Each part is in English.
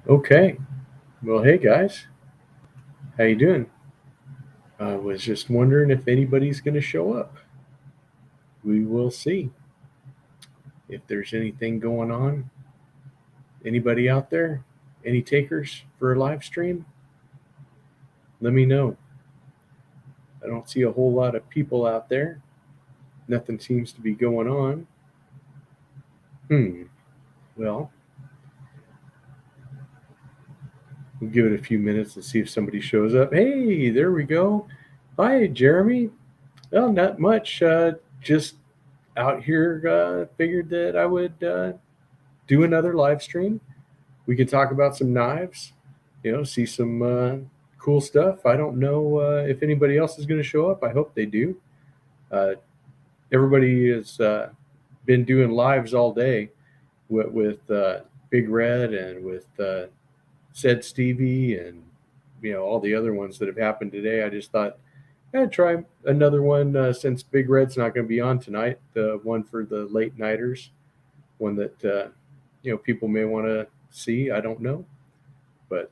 Okay. Well, hey guys, how you doing? I was just wondering if anybody's going to show up. We will see if there's anything going on. Anybody out there? Any takers for a live stream? Let me know. I don't see a whole lot of people out there. Nothing seems to be going on. Hmm. Well, we'll give it a few minutes and see if somebody shows up. Hey, there we go. Hi, Jeremy. Well, not much. Just out here. Figured that I would do another live stream. We can talk about some knives, see some cool stuff. I don't know if anybody else is going to show up. I hope they do. Uh, Everybody has been doing lives all day with Big Red and with Said Stevie and all the other ones that have happened today. I just thought I'd try another one since Big Red's not going to be on tonight. The one for the late nighters, one that people may want to see. I don't know, but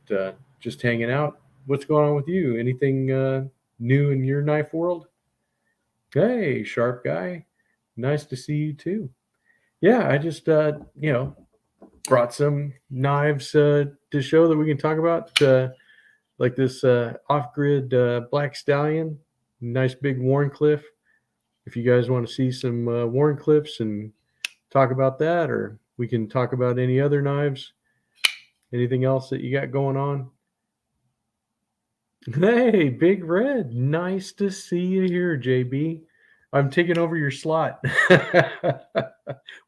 just hanging out. What's going on with you? Anything new in your knife world? Hey, sharp guy. Nice to see you too. Yeah, I just brought some knives to show that we can talk about, like this off-grid Black Stallion, nice big Warncliffe. If you guys want to see some Warncliffes and talk about that, or we can talk about any other knives. Anything else that you got going on? Hey, Big Red. Nice to see you here, JB. I'm taking over your slot.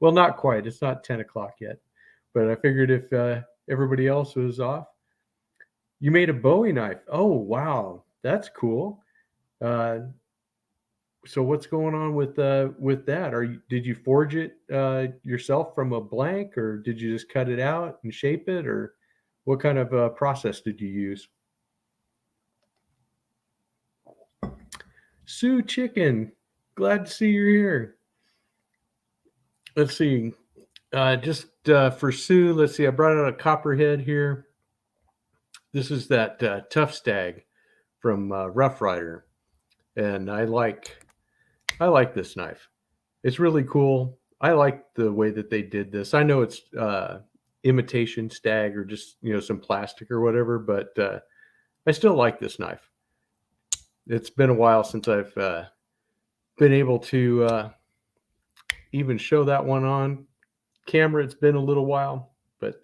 Well, not quite. It's not 10 o'clock yet. But I figured if everybody else was off, you made a Bowie knife. Oh, wow. That's cool. Uh, so what's going on with that? Did you forge it yourself from a blank, or did you just cut it out and shape it, or what kind of process did you use? Sue Chicken, glad to see you're here. Let's see. Just for Sue, let's see. I brought out a copperhead here. This is that Tough Stag from Rough Rider, and I like this knife. It's really cool. I like the way that they did this. I know it's imitation stag or just some plastic or whatever, but I still like this knife. It's been a while since I've been able to even show that one on camera. It's been a little while, but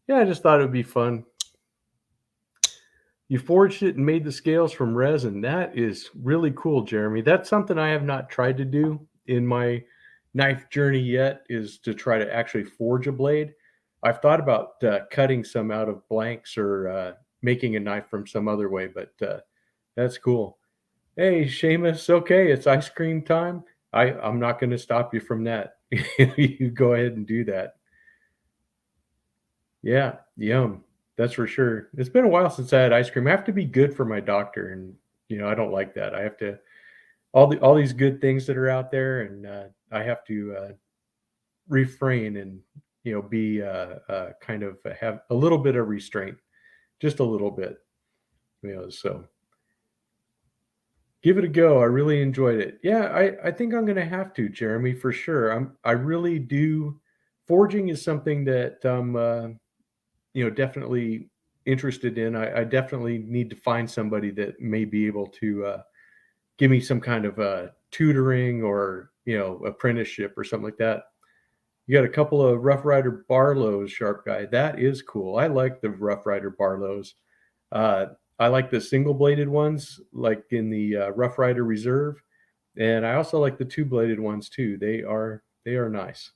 yeah, I just thought it would be fun. You forged it and made the scales from resin. That is really cool, Jeremy. That's something I have not tried to do in my knife journey yet, is to try to actually forge a blade. I've thought about cutting some out of blanks or making a knife from some other way, but that's cool. Hey, Seamus, okay, it's ice cream time. I'm not going to stop you from that. You go ahead and do that. Yeah, yum. That's for sure. It's been a while since I had ice cream. I have to be good for my doctor, and I don't like that. I have to all these good things that are out there, and I have to refrain and be kind of have a little bit of restraint, just a little bit. So give it a go. I really enjoyed it. Yeah, I think I'm gonna have to, Jeremy, for sure. I really do. Forging is something that definitely interested in. I definitely need to find somebody that may be able to give me some kind of tutoring or apprenticeship or something like that. You got a couple of Rough Rider Barlows, sharp guy. That is cool. I like the Rough Rider Barlows. Uh, I like the single bladed ones, like in the Rough Rider Reserve, and I also like the two bladed ones too. They are nice.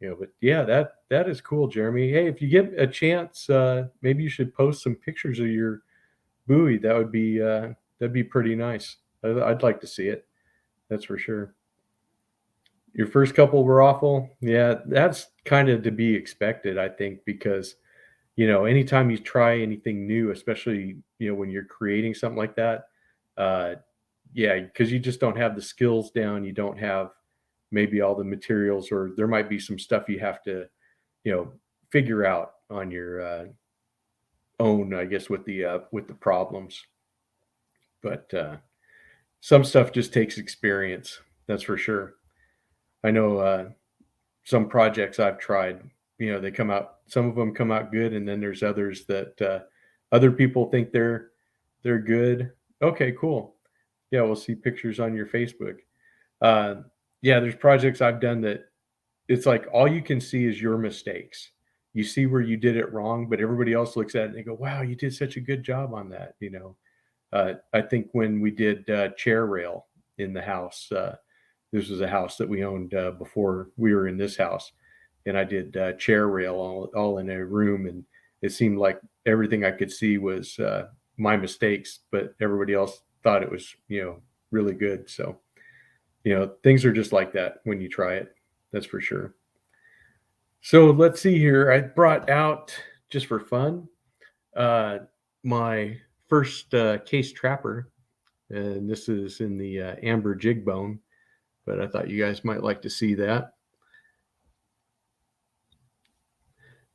But yeah, that is cool, Jeremy. Hey, if you get a chance, maybe you should post some pictures of your buoy. That'd be pretty nice. I'd like to see it. That's for sure. Your first couple were awful. Yeah, that's kind of to be expected, I think, because anytime you try anything new, especially when you're creating something like that, uh, yeah, because you just don't have the skills down. You don't have maybe all the materials, or there might be some stuff you have to, you know, figure out on your own, I guess, with the problems. But some stuff just takes experience. That's for sure. I know some projects I've tried, they come out. Some of them come out good, and then there's others that other people think they're good. Okay, cool. Yeah, we'll see pictures on your Facebook. Uh, yeah, there's projects I've done that it's like all you can see is your mistakes. You see where you did it wrong, but everybody else looks at it and they go, "Wow, you did such a good job on that." I think when we did chair rail in the house, this was a house that we owned before we were in this house, and I did chair rail all in a room, and it seemed like everything I could see was my mistakes, but everybody else thought it was really good. So things are just like that when you try it. That's for sure. So let's see here. I brought out just for fun uh, my first case trapper, and this is in the amber jig bone. But I thought you guys might like to see that.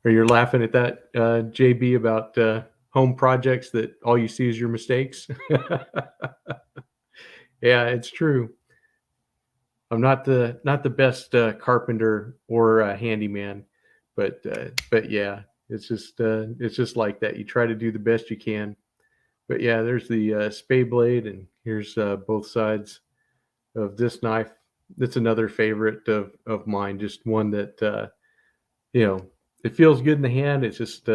Or you're laughing at that, JB, about home projects that all you see is your mistakes. Yeah, it's true. I'm not the best carpenter or handyman, but yeah, it's just like that. You try to do the best you can. But yeah, there's the spay blade, and here's both sides of this knife. That's another favorite of mine. Just one that you know it feels good in the hand. It's just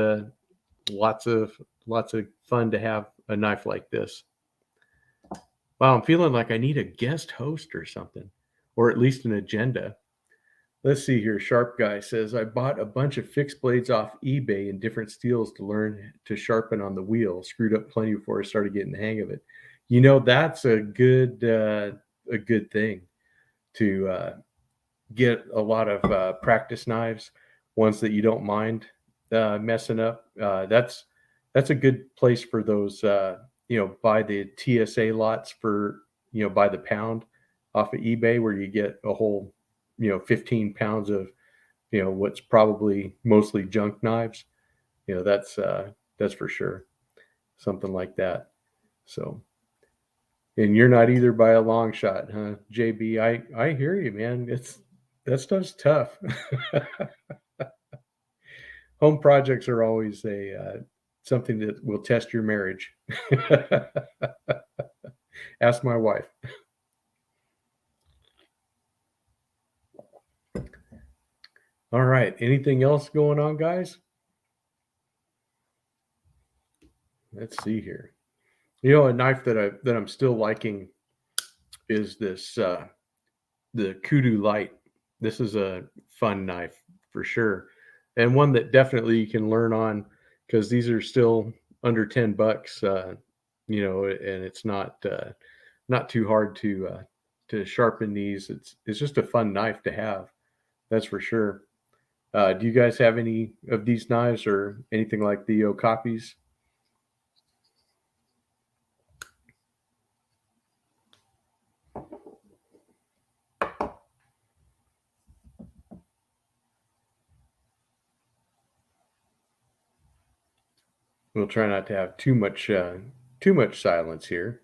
lots of lots of fun to have a knife like this. Wow, I'm feeling like I need a guest host or something, or at least an agenda. Let's see here. Sharp Guy says, I bought a bunch of fixed blades off eBay in different steels to learn to sharpen on the wheel. Screwed up plenty before I started getting the hang of it. That's a good thing to get a lot of practice knives, ones that you don't mind messing up. That's a good place for those. Buy the TSA lots for by the pound off of eBay, where you get a whole 15 pounds of what's probably mostly junk knives. That's for sure, something like that. So, and you're not either by a long shot, huh, JB? I hear you, man. That stuff's tough. Home projects are always a something that will test your marriage. Ask my wife. All right. Anything else going on, guys? Let's see here. A knife that I'm still liking is this the Kudu Light. This is a fun knife for sure, and one that definitely you can learn on, because these are still under $10. And it's not too hard to sharpen these. It's just a fun knife to have. That's for sure. Do you guys have any of these knives or anything like the Okapis? We'll try not to have too much silence here.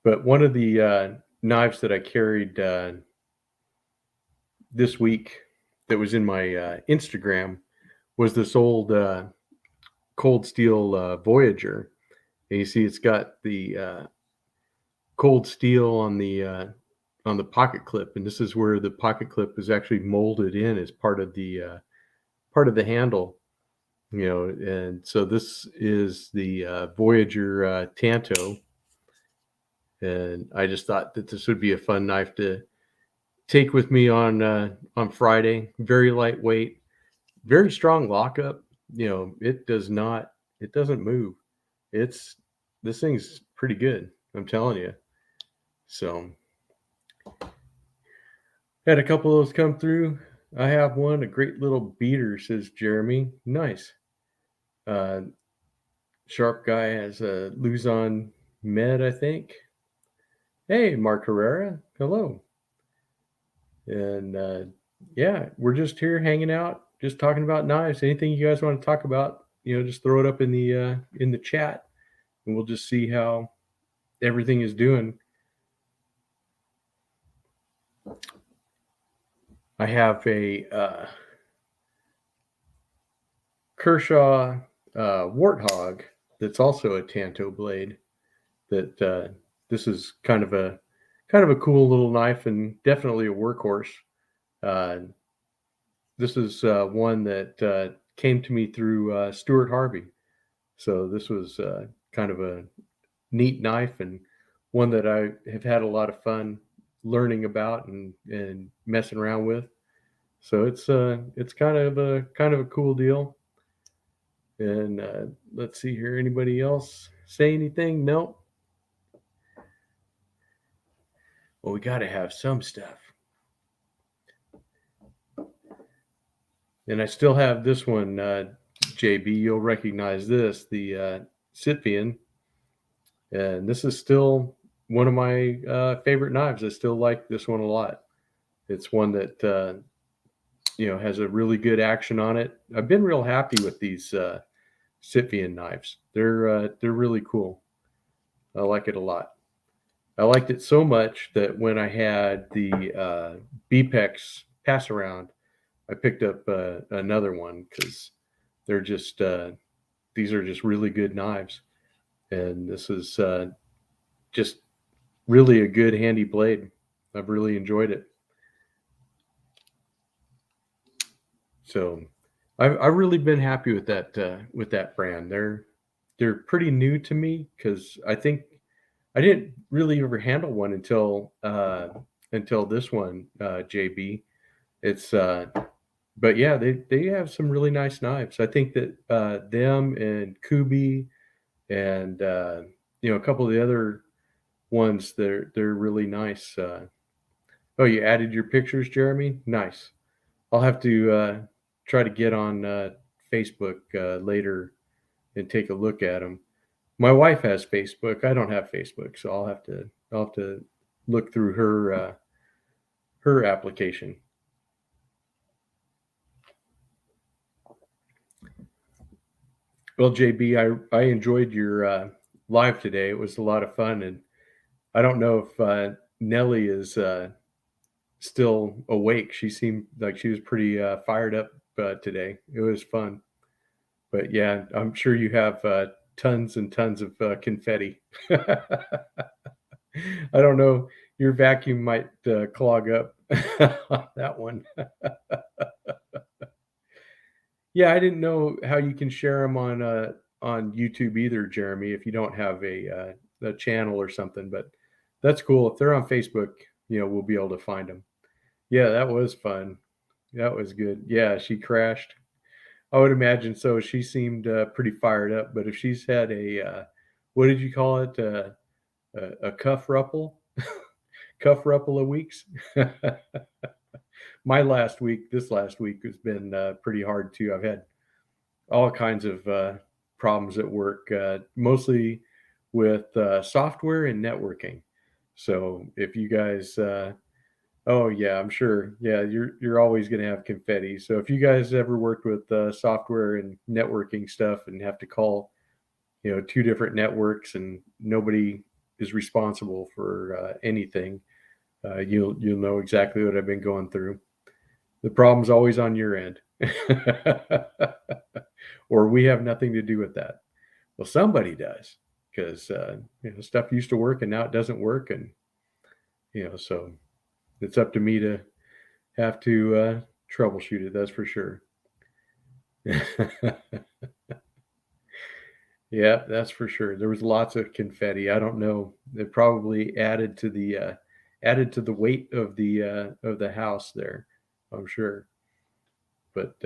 But one of the knives that I carried this week that was in my Instagram was this old cold steel Voyager. And you see, it's got the cold steel on the pocket clip, and this is where the pocket clip is actually molded in as part of the handle. And so this is the Voyager Tanto, and I just thought that this would be a fun knife to take with me on Friday. Very lightweight, very strong lockup. It doesn't move. This thing's pretty good, I'm telling you. So had a couple of those come through. I have one, a great little beater, says Jeremy. Nice. Uh, Sharp Guy has a Luzon Med, I think. Hey, Mark Herrera. Hello. And yeah, we're just here hanging out, just talking about knives. Anything you guys want to talk about, just throw it up in the chat, and we'll just see how everything is doing. I have a Kershaw Warthog that's also a Tanto blade. That this is kind of a cool little knife and definitely a workhorse. This is one that came to me through Stuart Harvey. So this was kind of a neat knife and one that I have had a lot of fun learning about and messing around with. So it's kind of a cool deal. And let's see here. Anybody else say anything? Nope. Well, we got to have some stuff. And I still have this one, JB. You'll recognize this, the Sitvian. And this is still one of my favorite knives. I still like this one a lot. It's one that has a really good action on it. I've been real happy with these Sitvian knives. They're really cool. I like it a lot. I liked it so much that when I had the BPEX pass around, I picked up another one because they're just these are just really good knives, and this is just really a good handy blade. I've really enjoyed it. So I've really been happy with that brand. They're pretty new to me because I think I didn't really ever handle one until this one, JB. It's but yeah, they have some really nice knives. I think that them and Kubi and a couple of the other ones, they're really nice. Oh, you added your pictures, Jeremy? Nice. I'll have to try to get on Facebook later and take a look at them. My wife has Facebook. I don't have Facebook, so I'll have to look through her application. Well, JB, I enjoyed your live today. It was a lot of fun, and I don't know if Nellie is still awake. She seemed like she was pretty fired up today. It was fun, but yeah, I'm sure you have tons and tons of confetti. I don't know. Your vacuum might clog up that one. Yeah, I didn't know how you can share them on YouTube either, Jeremy. If you don't have a channel or something, but that's cool. If they're on Facebook, we'll be able to find them. Yeah, that was fun. That was good. Yeah, she crashed. I would imagine so. She seemed pretty fired up. But if she's had what did you call it? A cuff ruffle, cuff ruffle of weeks. This last week has been pretty hard too. I've had all kinds of problems at work, mostly with software and networking. So if you guys, oh yeah, I'm sure, yeah, you're always going to have confetti. So if you guys ever worked with software and networking stuff and have to call, two different networks and nobody is responsible for anything, you'll know exactly what I've been going through. The problem's always on your end. Or we have nothing to do with that. Well, somebody does because stuff used to work and now it doesn't work, and so it's up to me to have to troubleshoot it. That's for sure. Yeah, that's for sure. There was lots of confetti. I don't know. It probably added to the weight of the house there. I'm sure. But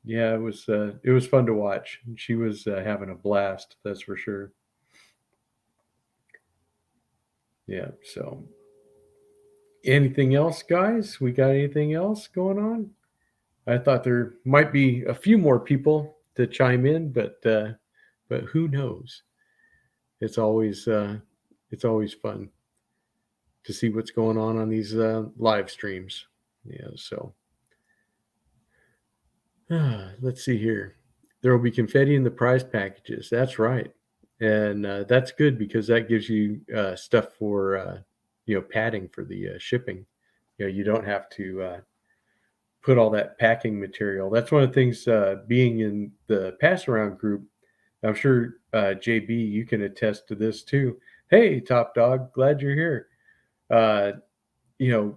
yeah, it was fun to watch. She was having a blast. That's for sure. Yeah. So, anything else, guys? We got anything else going on? I thought there might be a few more people to chime in, but who knows? It's always fun to see what's going on these live streams. Yeah. So Let's see here. There will be confetti in the prize packages. That's right, and that's good because that gives you stuff for padding for the shipping. You don't have to put all that packing material. That's one of the things. Being in the pass around group, I'm sure JB, you can attest to this too. Hey, top dog, glad you're here. Uh,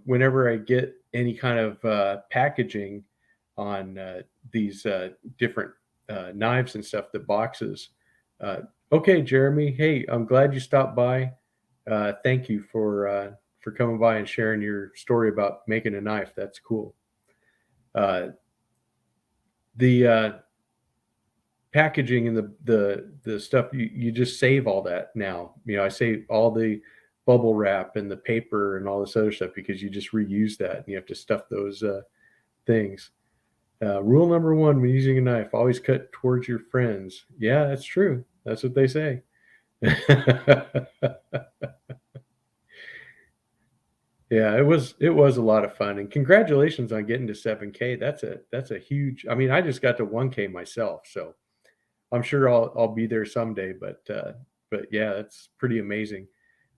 whenever I get any kind of packaging on these different knives and stuff, the boxes. Uh, okay, Jeremy. Hey, I'm glad you stopped by. Thank you for coming by and sharing your story about making a knife. That's cool. Uh, the packaging and the stuff you just save all that now. I save all the bubble wrap and the paper and all this other stuff because you just reuse that and you have to stuff those things. Rule number one when using a knife: always cut towards your friends. Yeah, that's true. That's what they say. Yeah, it was a lot of fun, and congratulations on getting to 7K. That's a huge. I mean, I just got to 1K myself, so I'm sure I'll be there someday. But yeah, that's pretty amazing.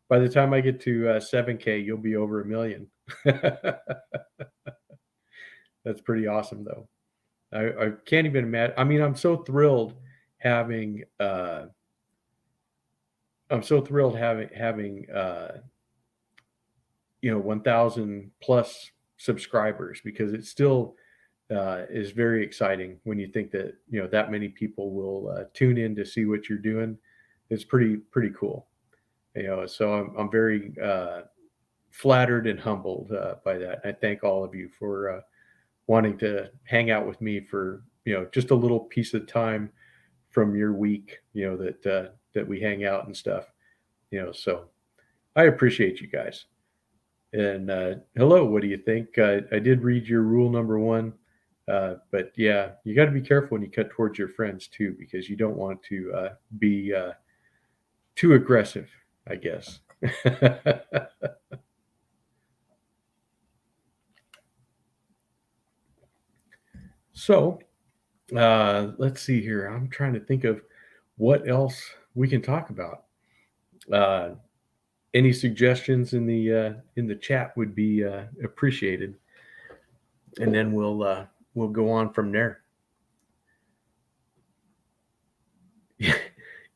By the time I get to 7K, you'll be over a million. That's pretty awesome, though. I can't even imagine. I mean, having uh, I'm so thrilled having 1,000 plus subscribers because it still is very exciting when you think that that many people will tune in to see what you're doing. It's pretty cool. So I'm very flattered and humbled by that. I thank all of you for wanting to hang out with me for just a little piece of time from your week. That we hang out and stuff. So I appreciate you guys. And hello, what do you think? I did read your rule number one, but yeah, you got to be careful when you cut towards your friends too, because you don't want to be too aggressive, I guess. So let's see here. I'm trying to think of what else we can talk about. Uh, any suggestions in the chat would be appreciated, and then we'll go on from there.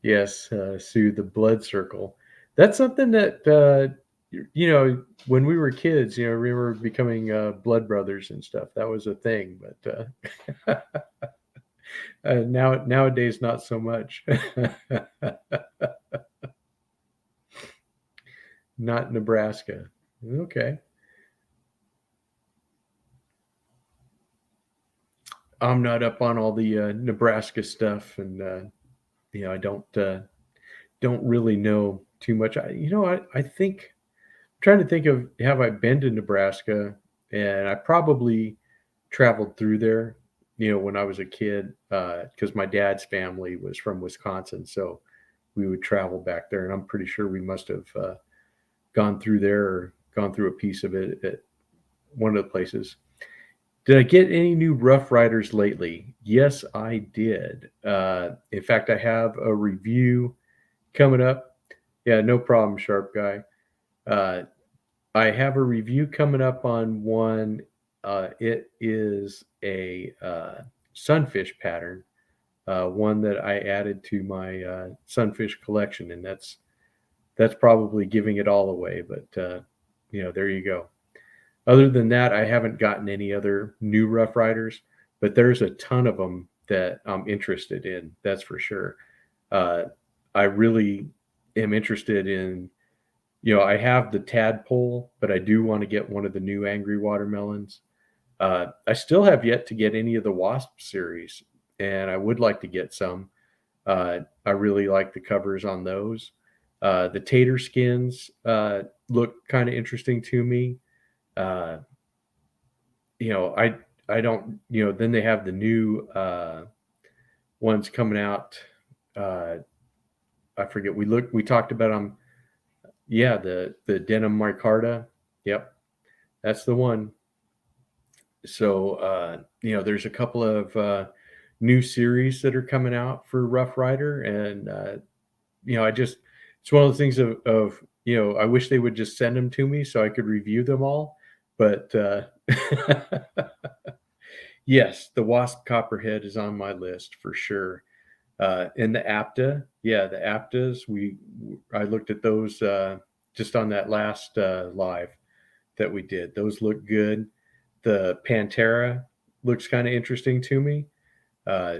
Yes, Sue, the blood circle. That's something that when we were kids, we were becoming blood brothers and stuff. That was a thing, but nowadays not so much. Not Nebraska. Okay, I'm not up on all the Nebraska stuff, and I don't really know too much. I think I'm trying to think of, have I been to Nebraska? And I probably traveled through there, when I was a kid, because my dad's family was from Wisconsin, so we would travel back there, and I'm pretty sure we must have gone through there or gone through a piece of it at one of the places. Did I get any new Rough Riders lately? Yes, I did. In fact, I have a review coming up. Yeah, no problem, Sharp Guy. Uh, I have a review coming up on one. It is a sunfish pattern, one that I added to my sunfish collection, and that's probably giving it all away. But there you go. Other than that, I haven't gotten any other new Rough Riders, but there's a ton of them that I'm interested in. That's for sure. Uh, I really am interested in. I have the tadpole, but I do want to get one of the new Angry Watermelons. I still have yet to get any of the Wasp series, and I would like to get some. I really like the covers on those. The tater skins look kind of interesting to me. Uh, I don't. Then they have the new ones coming out. Uh, I forget. We talked about them. Yeah, the denim micarta. Yep, that's the one. So there's a couple of new series that are coming out for Rough Rider, and I just it's one of the things of I wish they would just send them to me so I could review them all. But yes, the Wasp Copperhead is on my list for sure. And the APTA, yeah, the APTAs, I looked at those just on that last live that we did. Those look good. The Pantera looks kind of interesting to me. Uh,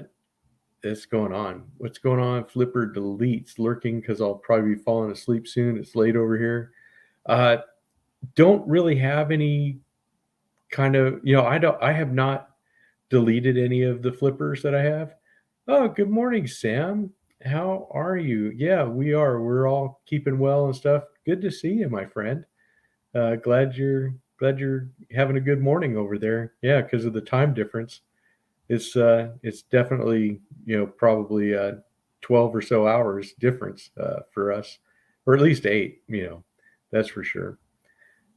that's going on. What's going on? Flipper deletes lurking because I'll probably be falling asleep soon. It's late over here. Uh, don't really have any kind of, I have not deleted any of the flippers that I have. Oh, good morning, Sam. How are you? Yeah, we are. We're all keeping well and stuff. Good to see you, my friend. Glad you're having a good morning over there. Yeah, because of the time difference. It's definitely probably 12 or so hours difference for us, or at least 8. That's for sure.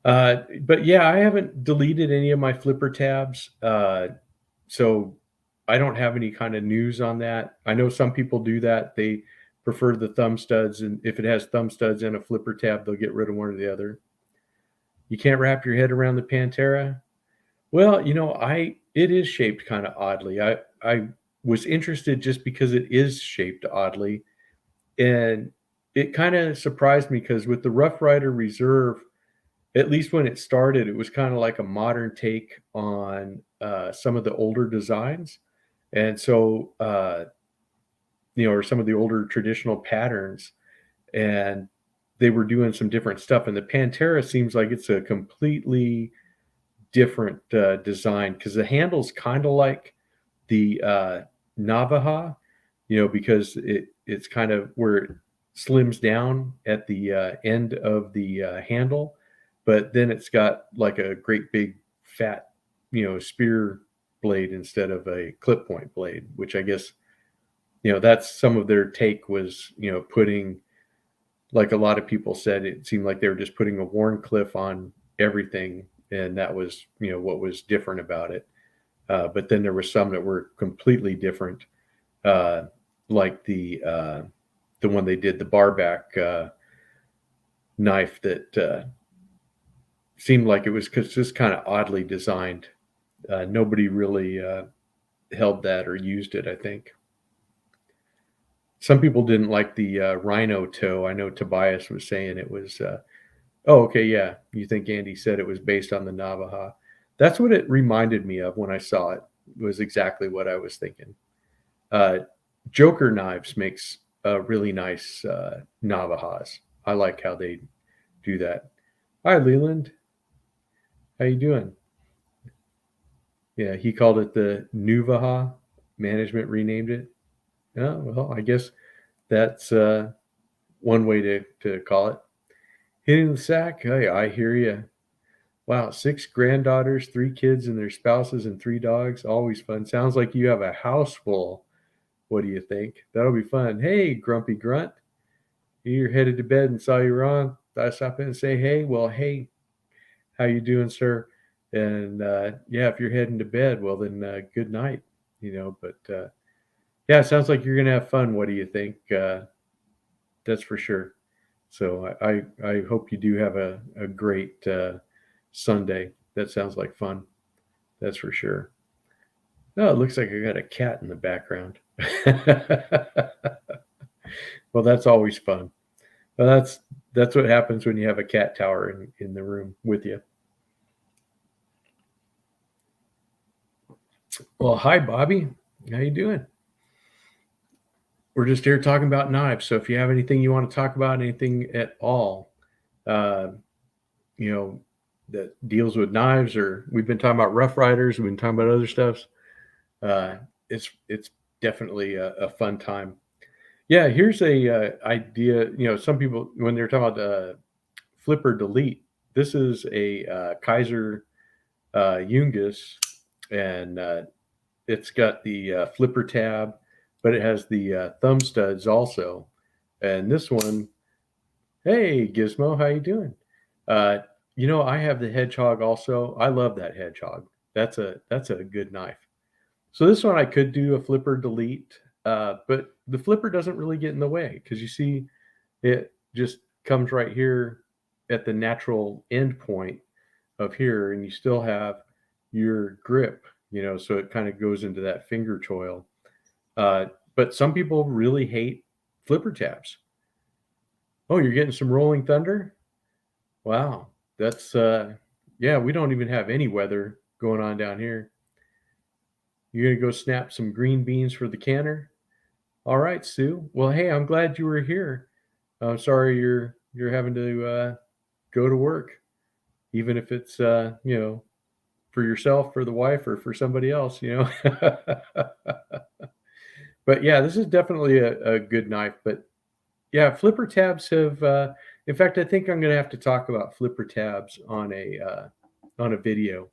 But yeah, I haven't deleted any of my Flipper tabs, so I don't have any kind of news on that. I know some people do that. They prefer the thumb studs, and if it has thumb studs and a Flipper tab, they'll get rid of one or the other. You can't wrap your head around the Pantera. Well, it is shaped kind of oddly. I was interested just because it is shaped oddly, and it kind of surprised me because with the Rough Rider Reserve, at least when it started, it was kind of like a modern take on some of the older designs, and so or some of the older traditional patterns, and they were doing some different stuff. And the Pantera seems like it's a completely different design because the handle's kind of like the Navaja, because it's kind of where it slims down at the end of the handle, but then it's got like a great big fat, spear blade instead of a clip point blade, which I guess, that's some of their take was, putting, like a lot of people said, it seemed like they were just putting a Wharncliffe on everything, and that was, what was different about it. But then there were some that were completely different, uh, like the one they did, the barback knife that seemed like it was just kind of oddly designed. Nobody really held that or used it, I think. Some people didn't like the rhino toe. I know Tobias was saying it was. Oh, okay, yeah. You think Andy said it was based on the Navaja? That's what it reminded me of when I saw it. It was exactly what I was thinking. Uh, Joker Knives makes really nice Navajas. I like how they do that. Hi, Leland. How you doing? Yeah, he called it the Nuvaha. Management renamed it. Oh, well, I guess that's one way to call it. Hitting the sack. Hey, I hear you. Wow, 6 granddaughters, 3 kids and their spouses, and 3 dogs. Always fun. Sounds like you have a house full. What do you think? That'll be fun. Hey, Grumpy Grunt. You're headed to bed and saw you were on. Thought I'd stop in and say, hey, well, hey, how you doing, sir? And yeah, if you're heading to bed, well, then good night. But yeah, it sounds like you're gonna have fun. What do you think? That's for sure. So I hope you do have a great Sunday. That sounds like fun. That's for sure. Oh, it looks like I got a cat in the background. Well, that's always fun. Well, that's what happens when you have a cat tower in the room with you. Well, hi, Bobby. How you doing? We're just here talking about knives. So if you have anything you want to talk about, anything at all, uh, you know, that deals with knives, or we've been talking about Rough Riders, we've been talking about other stuff. Uh, it's definitely a fun time. Yeah, here's a idea. Some people when they're talking about flipper delete, this is a Kaiser Jungus, and it's got the flipper tab, but it has the thumb studs also. And this one, hey Gizmo, how you doing? Uh, I have the hedgehog also. I love that hedgehog. That's a good knife. So this one I could do a flipper delete, but the flipper doesn't really get in the way because you see it just comes right here at the natural end point of here, and you still have your grip, so it kind of goes into that finger choil. Uh, but some people really hate flipper tabs. Oh, you're getting some rolling thunder? Wow. That's yeah, we don't even have any weather going on down here. You're gonna go snap some green beans for the canner? All right, Sue. Well, hey, I'm glad you were here. I'm sorry you're having to go to work, even if it's for yourself, for the wife, or for somebody else. But yeah, this is definitely a good knife. But yeah, flipper tabs have. In fact, I think I'm going to have to talk about flipper tabs on a video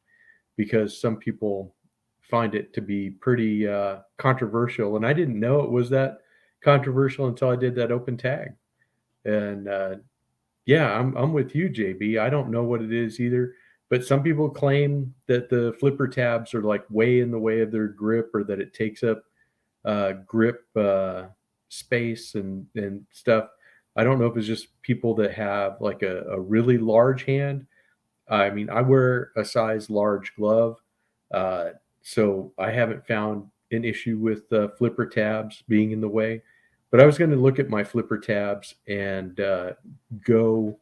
because some people find it to be pretty controversial, and I didn't know it was that controversial until I did that open tag. And yeah, I'm with you, JB. I don't know what it is either, but some people claim that the flipper tabs are like way in the way of their grip, or that it takes up grip space and stuff. I don't know if it's just people that have like a really large hand. I mean, I wear a size large glove, uh, so I haven't found an issue with flipper tabs being in the way. But I was going to look at my flipper tabs and go.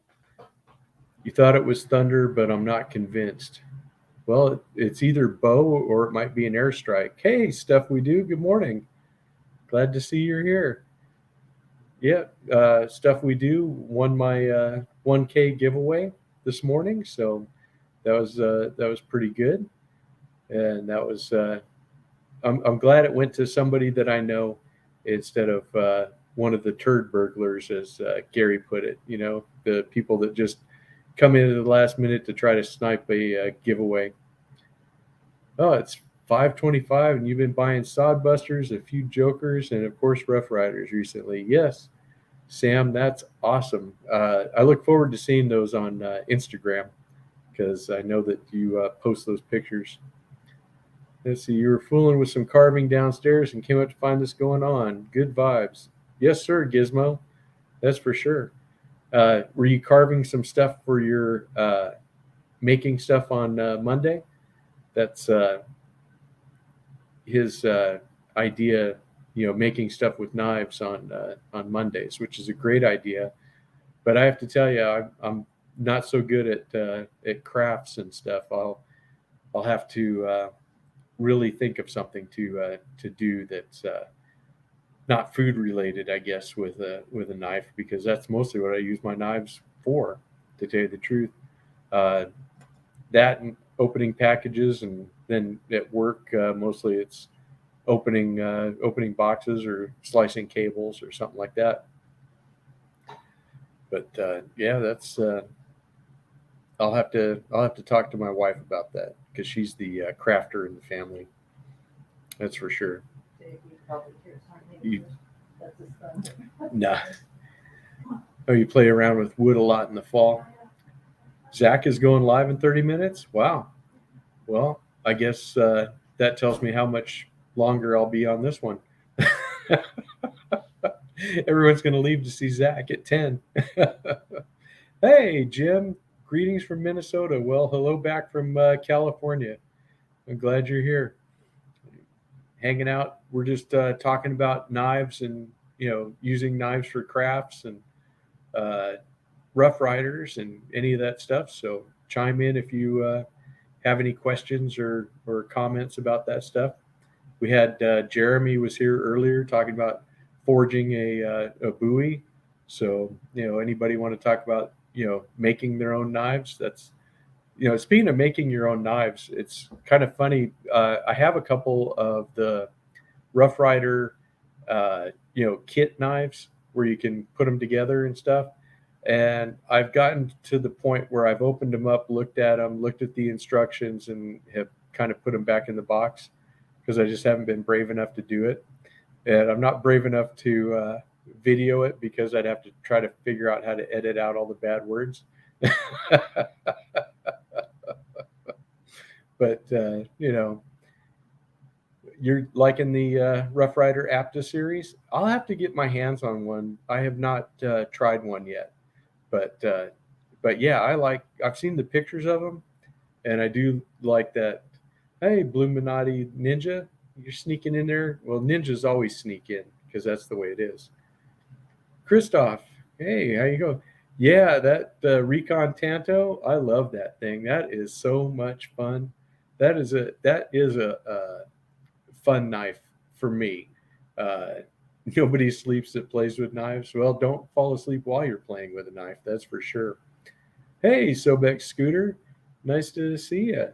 You thought it was thunder, but I'm not convinced. Well, it's either bow or it might be an airstrike. Hey, Stuff We Do, good morning. Glad to see you're here. Yeah, Stuff We Do won my 1K giveaway this morning, so that was pretty good, and that was I'm glad it went to somebody that I know instead of one of the turd burglars, as Gary put it. The people that just come in at the last minute to try to snipe a giveaway. Oh, it's 5:25, and you've been buying Sodbusters, a few Jokers, and of course Rough Riders recently. Yes, Sam, that's awesome. I look forward to seeing those on Instagram because I know that you post those pictures. Let's see, you were fooling with some carving downstairs and came up to find this going on. Good vibes. Yes, sir, Gizmo. That's for sure. Were you carving some stuff for your making stuff on Monday? That's his idea, making stuff with knives on Mondays, which is a great idea. But I have to tell you, I'm not so good at crafts and stuff. I'll have to really think of something to do that's not food related, I guess, with a knife, because that's mostly what I use my knives for, to tell you the truth. Uh, that and opening packages, and then at work, mostly it's opening boxes or slicing cables or something like that. But yeah, that's I'll have to talk to my wife about that because she's the crafter in the family. That's for sure. You, nah. Oh, you play around with wood a lot in the fall. Zach is going live in 30 minutes. Wow. Well, I guess that tells me how much longer I'll be on this one. Everyone's going to leave to see Zach at 10. Hey, Jim. Greetings from Minnesota. Well, hello back from California. I'm glad you're here. Hanging out. We're just talking about knives and, using knives for crafts and uh, Rough Riders and any of that stuff. So chime in if you have any questions or comments about that stuff. We had Jeremy was here earlier talking about forging a buoy. So anybody want to talk about making their own knives? That's speaking of making your own knives, it's kind of funny. I have a couple of the Rough Rider kit knives where you can put them together and stuff. And I've gotten to the point where I've opened them up, looked at them, looked at the instructions, and have kind of put them back in the box because I just haven't been brave enough to do it. And I'm not brave enough to video it because I'd have to try to figure out how to edit out all the bad words. But you're liking the Rough Rider Apta series. I'll have to get my hands on one. I have not tried one yet, but yeah, I've seen the pictures of them, and I do like that. Hey, Bluminati Ninja, you're sneaking in there. Well, ninjas always sneak in because that's the way it is. Christoph, hey, how you go? Yeah, that Recon Tanto, I love that thing. That is so much fun. That is a fun knife for me. Uh, Nobody sleeps that plays with knives. Well, don't fall asleep while you're playing with a knife. That's for sure. Hey, Sobek Scooter, nice to see you.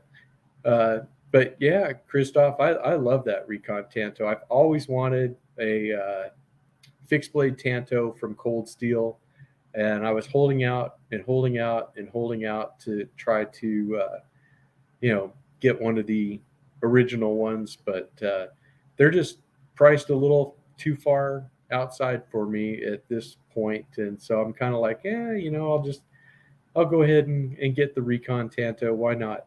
Uh, but yeah, Christoph, I love that Recon Tanto. I've always wanted a fixed blade Tanto from Cold Steel, and I was holding out and holding out and holding out to try to get one of the original ones, but they're just priced a little too far outside for me at this point, and so I'm kind of like, I'll go ahead and get the Recon Tanto. Why not?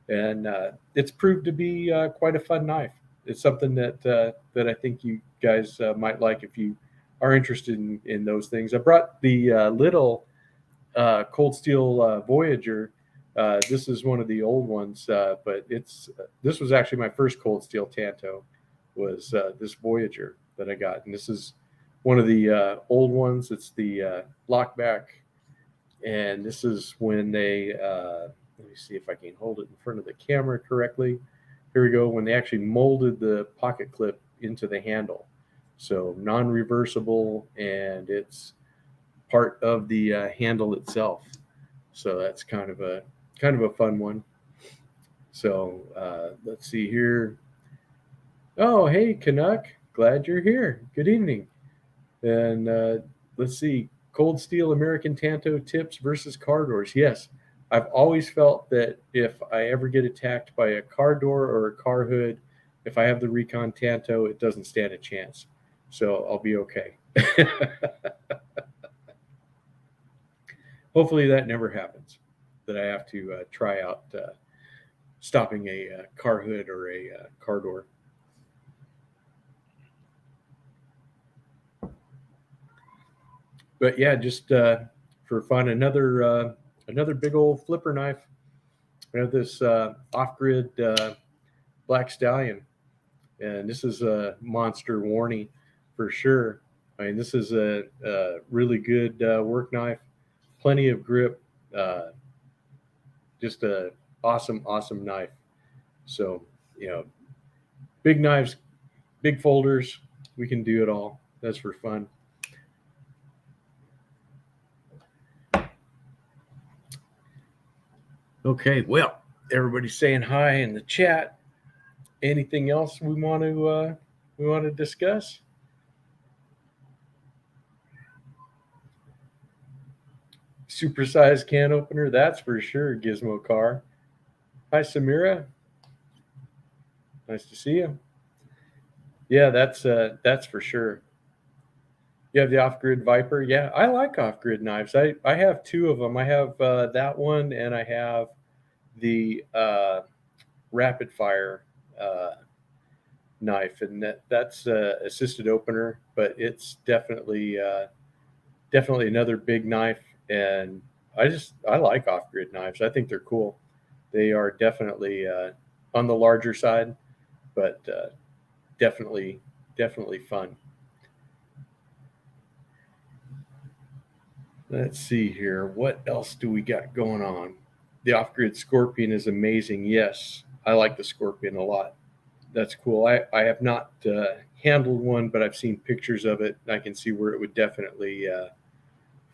And it's proved to be quite a fun knife. It's something that I think you guys might like if you are interested in those things. I brought the little Cold Steel Voyager. This is one of the old ones, but this was actually my first Cold Steel Tanto. Was this Voyager that I got, and this is one of the old ones. It's the lockback, and this is when they. Let me see if I can hold it in front of the camera correctly. Here we go. When they actually molded the pocket clip into the handle, so non-reversible, and it's part of the handle itself. So that's kind of a fun one. So let's see here. Oh, hey Canuck, glad you're here. Good evening. And let's see, Cold Steel American Tanto tips versus car doors. Yes, I've always felt that if I ever get attacked by a car door or a car hood, if I have the Recon Tanto, it doesn't stand a chance. So I'll be okay. Hopefully that never happens, that I have to try out stopping a car hood or a car door. But yeah, just for fun, another big old flipper knife. I have this off-grid Black Stallion, and this is a monster warning for sure. I mean, this is a really good work knife, plenty of grip, uh, just a awesome knife. So you know, big knives, big folders, we can do it all. That's for fun. Okay, well, everybody's saying hi in the chat. Anything else we want to discuss? Supersized can opener, that's for sure. Gizmo Car. Hi, Samira. Nice to see you. Yeah, that's for sure. You have the off-grid Viper. Yeah, I like off-grid knives. I have two of them. I have that one, and I have the rapid fire uh, knife, and that's assisted opener, but it's definitely another big knife. And I like off-grid knives. I think they're cool. They are definitely on the larger side, but definitely fun. Let's see here. What else do we got going on? The off-grid Scorpion is amazing. Yes, I like the Scorpion a lot. That's cool. I have not handled one, but I've seen pictures of it. I can see where it would definitely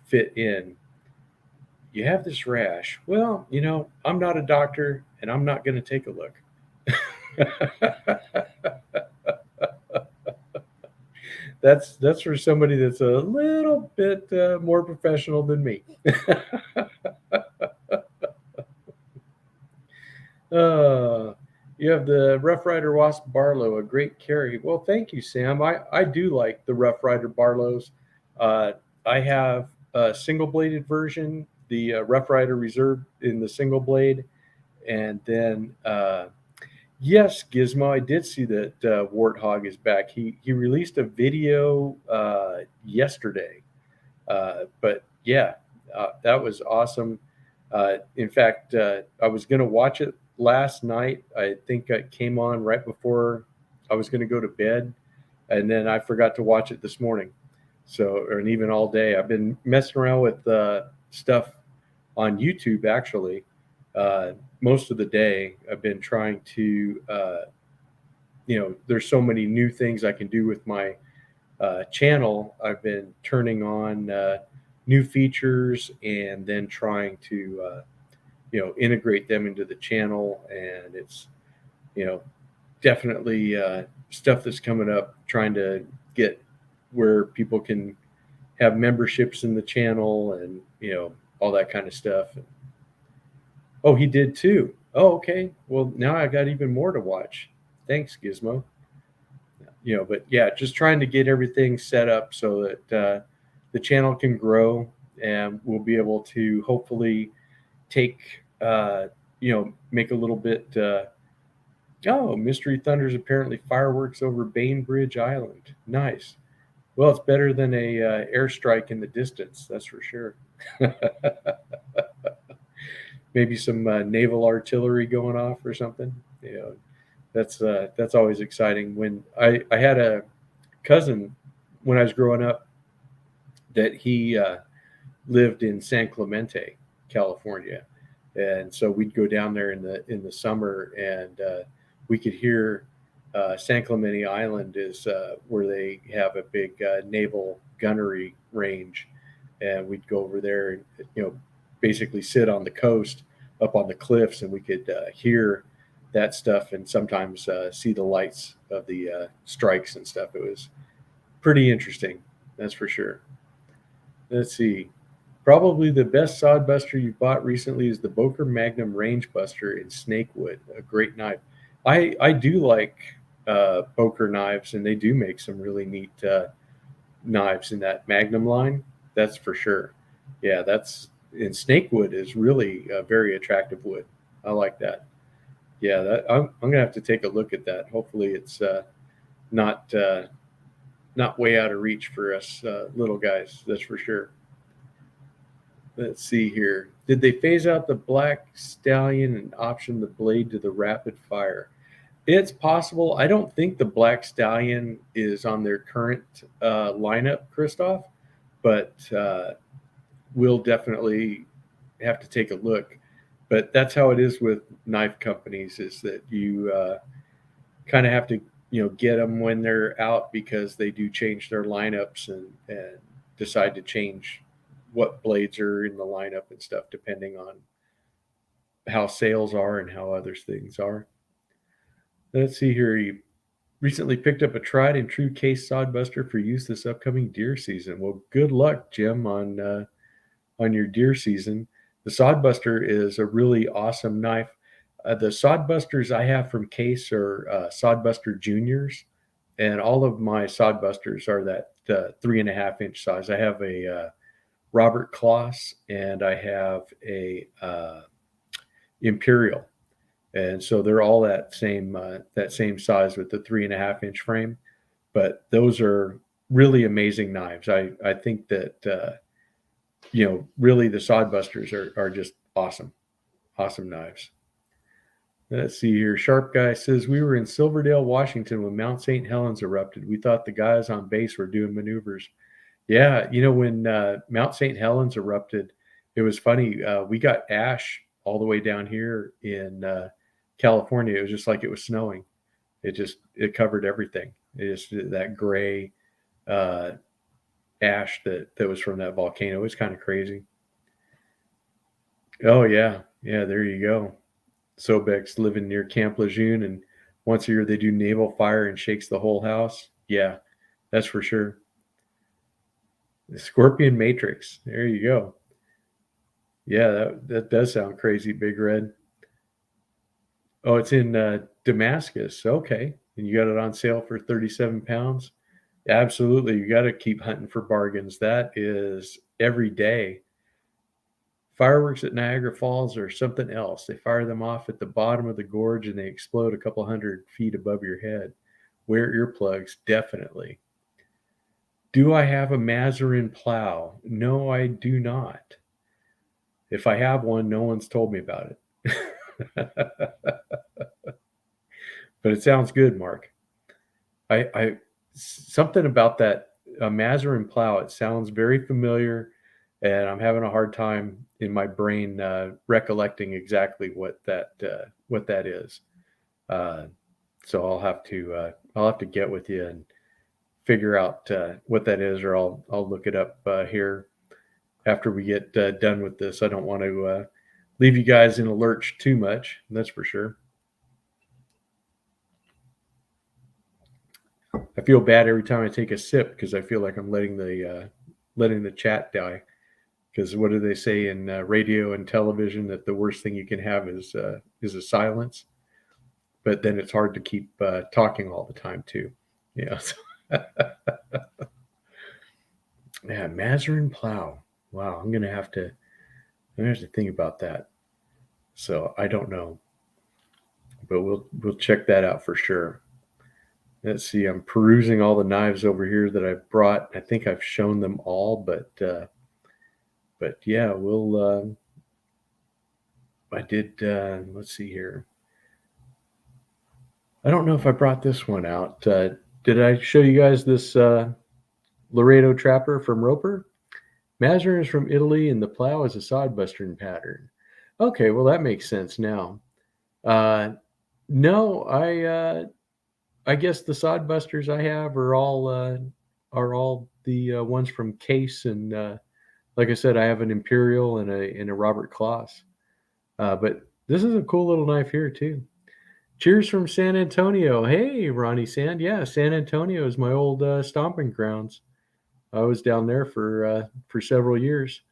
fit in. You have this rash. Well, I'm not a doctor, and I'm not going to take a look. That's for somebody that's a little bit more professional than me. uh, you have the Rough Rider Wasp Barlow, a great carry. Well, thank you, Sam. I do like the Rough Rider Barlows. Uh, I have a single bladed version, the Rough Rider Reserve in the single blade, And then yes, Gizmo, I did see that Warthog is back. He released a video yesterday. But yeah, that was awesome. In fact, I was going to watch it last night. I think it came on right before I was going to go to bed, and then I forgot to watch it this morning. So, or and even all day, I've been messing around with stuff on YouTube. Actually, most of the day, I've been trying to. There's so many new things I can do with my channel. I've been turning on new features and then trying to integrate them into the channel, and it's you know definitely stuff that's coming up, trying to get where people can have memberships in the channel, and all that kind of stuff. Oh, he did too. Oh, okay, well now I got even more to watch. Thanks, Gizmo. But yeah, just trying to get everything set up so that the channel can grow, and we'll be able to hopefully take make a little bit. Oh, Mystery Thunder's apparently fireworks over Bainbridge Island. Nice. Well, it's better than a airstrike in the distance, that's for sure. Maybe some naval artillery going off or something. That's always exciting. When I had a cousin when I was growing up that he lived in San Clemente, California, and so we'd go down there in the summer, and we could hear San Clemente Island is where they have a big naval gunnery range, and we'd go over there and basically sit on the coast up on the cliffs, and we could hear that stuff, and sometimes see the lights of the strikes and stuff. It was pretty interesting, that's for sure. Let's see. Probably the best sod buster you've bought recently is the Boker Magnum Range Buster in Snakewood, a great knife. I do like Boker knives, and they do make some really neat knives in that Magnum line. That's for sure. Yeah, that's in Snakewood is really a very attractive wood. I like that. Yeah, I'm gonna have to take a look at that. Hopefully, it's not not way out of reach for us little guys. That's for sure. Let's see here. Did they phase out the Black Stallion and option the blade to the rapid fire? It's possible. I don't think the Black Stallion is on their current lineup, Christoph, but we'll definitely have to take a look. But that's how it is with knife companies, is that you kind of have to get them when they're out, because they do change their lineups and decide to change what blades are in the lineup and stuff depending on how sales are and how other things are. Let's see here. He recently picked up a tried and true case sodbuster for use this upcoming deer season. Well, good luck, Jim, on your deer season. The sodbuster is a really awesome knife. The sodbusters I have from Case are sodbuster juniors, and all of my sodbusters are that 3.5-inch size. I have a Robert Kloss, and I have a Imperial, and so they're all that same size with the 3.5-inch frame. But those are really amazing knives. I think that really the sodbusters are just awesome knives. Let's see here. Sharp Guy says, we were in Silverdale, Washington when Mount St. Helens erupted. We thought the guys on base were doing maneuvers. Yeah, when Mount St. Helens erupted, it was funny. We got ash all the way down here in California. It was just like it was snowing. It covered everything. It just that gray ash that was from that volcano. It was kind of crazy. Oh yeah, there you go. Sobex living near Camp Lejeune, and once a year they do naval fire and shakes the whole house. Yeah, that's for sure. The Scorpion Matrix. There you go. Yeah, that does sound crazy, Big Red. Oh, it's in Damascus. Okay. And you got it on sale for 37 pounds. Absolutely. You got to keep hunting for bargains. That is every day. fireworks at Niagara Falls are something else. They fire them off at the bottom of the gorge and they explode a couple hundred feet above your head. Wear earplugs, definitely. Do I have a Mazarin plow? No, I do not. If I have one, no one's told me about it. But it sounds good, Mark. I something about that Mazarin plow. It sounds very familiar, and I'm having a hard time in my brain recollecting exactly what that is. Uh, so I'll have to get with you and figure out what that is, or I'll look it up here after we get done with this. I don't want to leave you guys in a lurch too much. That's for sure. I feel bad every time I take a sip because I feel like I'm letting the chat die. Because what do they say in radio and television, that the worst thing you can have is a silence, but then it's hard to keep talking all the time too. Yeah. Yeah, Mazarin plow. Wow, I'm gonna have to think about that. So I don't know, but we'll check that out for sure. Let's see. I'm perusing all the knives over here that I've brought. I think I've shown them all, but yeah, we'll. I did. Let's see here. I don't know if I brought this one out. Did I show you guys this Laredo Trapper from Roper? Mazarin is from Italy, and the plow is a sodbuster pattern. Okay, well that makes sense now. No, I guess the sodbusters I have are all the ones from Case, and like I said, I have an Imperial and a Robert Kloss. But this is a cool little knife here too. Cheers from San Antonio. Hey, Ronnie Sand. Yeah, San Antonio is my old stomping grounds. I was down there for several years,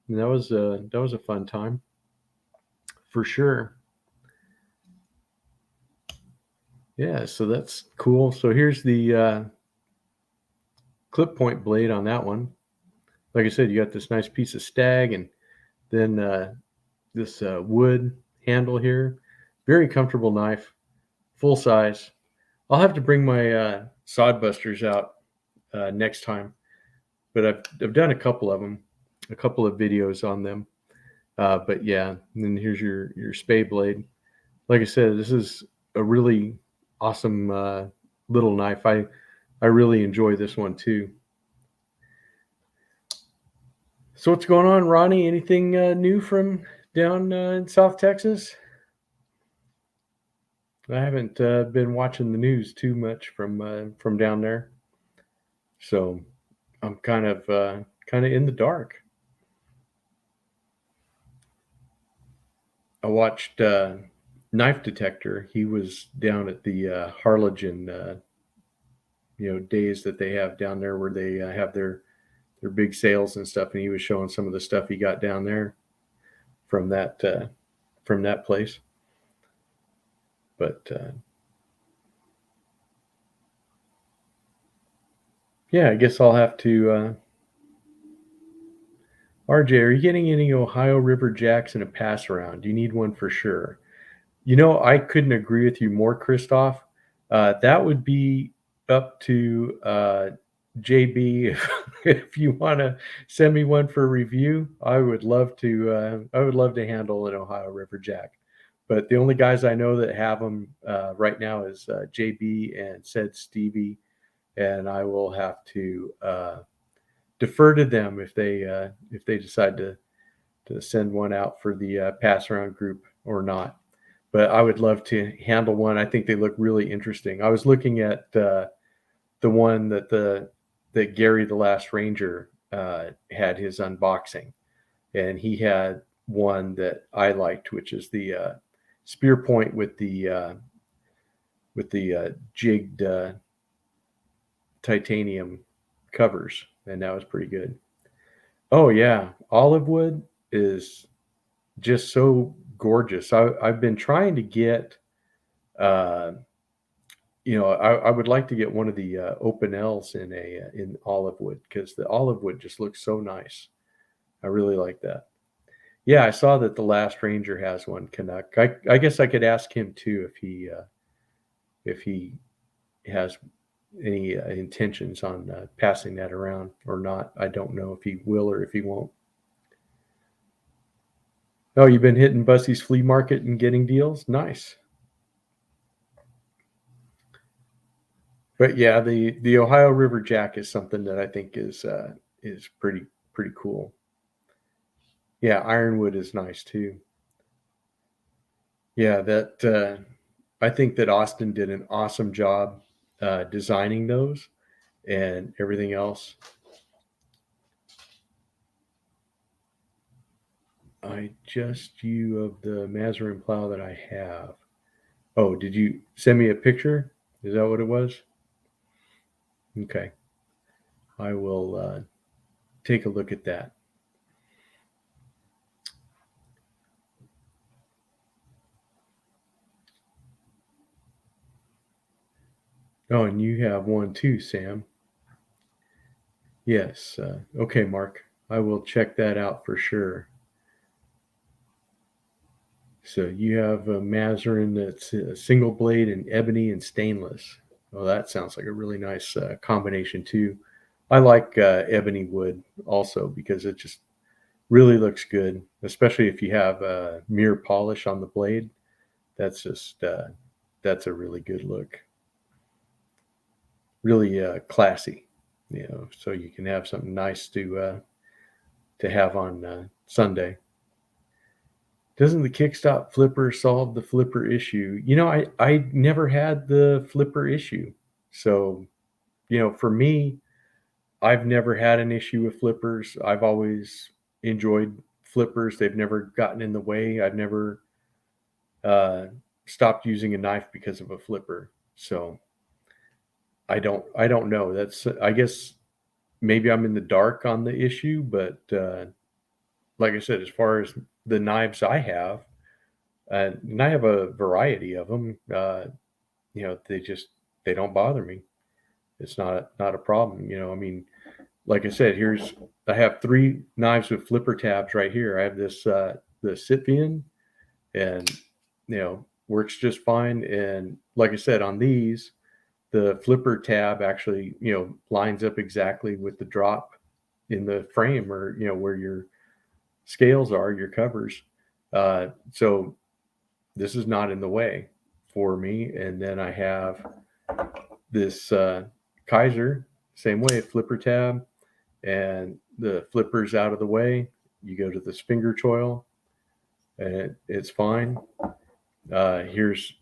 and that was a fun time for sure. Yeah, so that's cool. So here's the clip point blade on that one. Like I said, you got this nice piece of stag, and then this wood handle here. Very comfortable knife, full size. I'll have to bring my sodbusters out next time, but I've done a couple of them, a couple of videos on them. But yeah, and then here's your spay blade. Like I said, this is a really awesome little knife. I really enjoy this one too. So what's going on, Ronnie? Anything new from down in South Texas? I haven't been watching the news too much from down there, so I'm kind of in the dark. I watched Knife Detector. He was down at the Harlingen, days that they have down there where they have their big sales and stuff, and he was showing some of the stuff he got down there from that place. But yeah, I guess I'll have to. RJ, are you getting any Ohio River Jacks in a pass around? Do you need one for sure? I couldn't agree with you more, Christoph. That would be up to JB. If you want to send me one for review, I would love to. I would love to handle an Ohio River Jack. But the only guys I know that have them right now is JB and said Stevie, and I will have to defer to them if they decide to send one out for the pass around group or not. But I would love to handle one. I think they look really interesting. I was looking at the one that Gary the Last Ranger had his unboxing, and he had one that I liked, which is the spear point with the jigged titanium covers, and that was pretty good. Oh yeah, olive wood is just so gorgeous. I've been trying to get, uh, I would like to get one of the open L's in olive wood because the olive wood just looks so nice. I really like that. Yeah, I saw that the Last Ranger has one Canuck. I guess I could ask him too if he has any intentions on passing that around or not. I don't know if he will or if he won't. Oh, you've been hitting Bussey's flea market and getting deals? Nice. But yeah, the Ohio River Jack is something that I think is pretty cool. Yeah, Ironwood is nice too. Yeah, that I think that Austin did an awesome job designing those and everything else. I just you of the Mazarin plow that I have. Oh, did you send me a picture? Is that what it was? Okay, I will take a look at that. Oh, and you have one too, Sam. Yes. Okay, Mark. I will check that out for sure. So you have a Mazarin that's a single blade in ebony and stainless. Well, that sounds like a really nice combination too. I like ebony wood also because it just really looks good, especially if you have mirror polish on the blade. That's just that's a really good look, really classy. So you can have something nice to have on Sunday. Doesn't the kickstop flipper solve the flipper issue? I never had the flipper issue. So, for me, I've never had an issue with flippers. I've always enjoyed flippers. They've never gotten in the way. I've never uh, stopped using a knife because of a flipper. So I don't know. That's I guess maybe I'm in the dark on the issue, but like I said, as far as the knives I have, and I have a variety of them. They don't bother me. It's not a problem. I mean, like I said, I have three knives with flipper tabs right here. I have this the Sitvian, and works just fine. And like I said, on these, the flipper tab actually lines up exactly with the drop in the frame, or where your scales are, your covers. So this is not in the way for me. And then I have this Kaiser, same way, flipper tab, and the flipper's out of the way. You go to this finger choil, and it's fine. Here's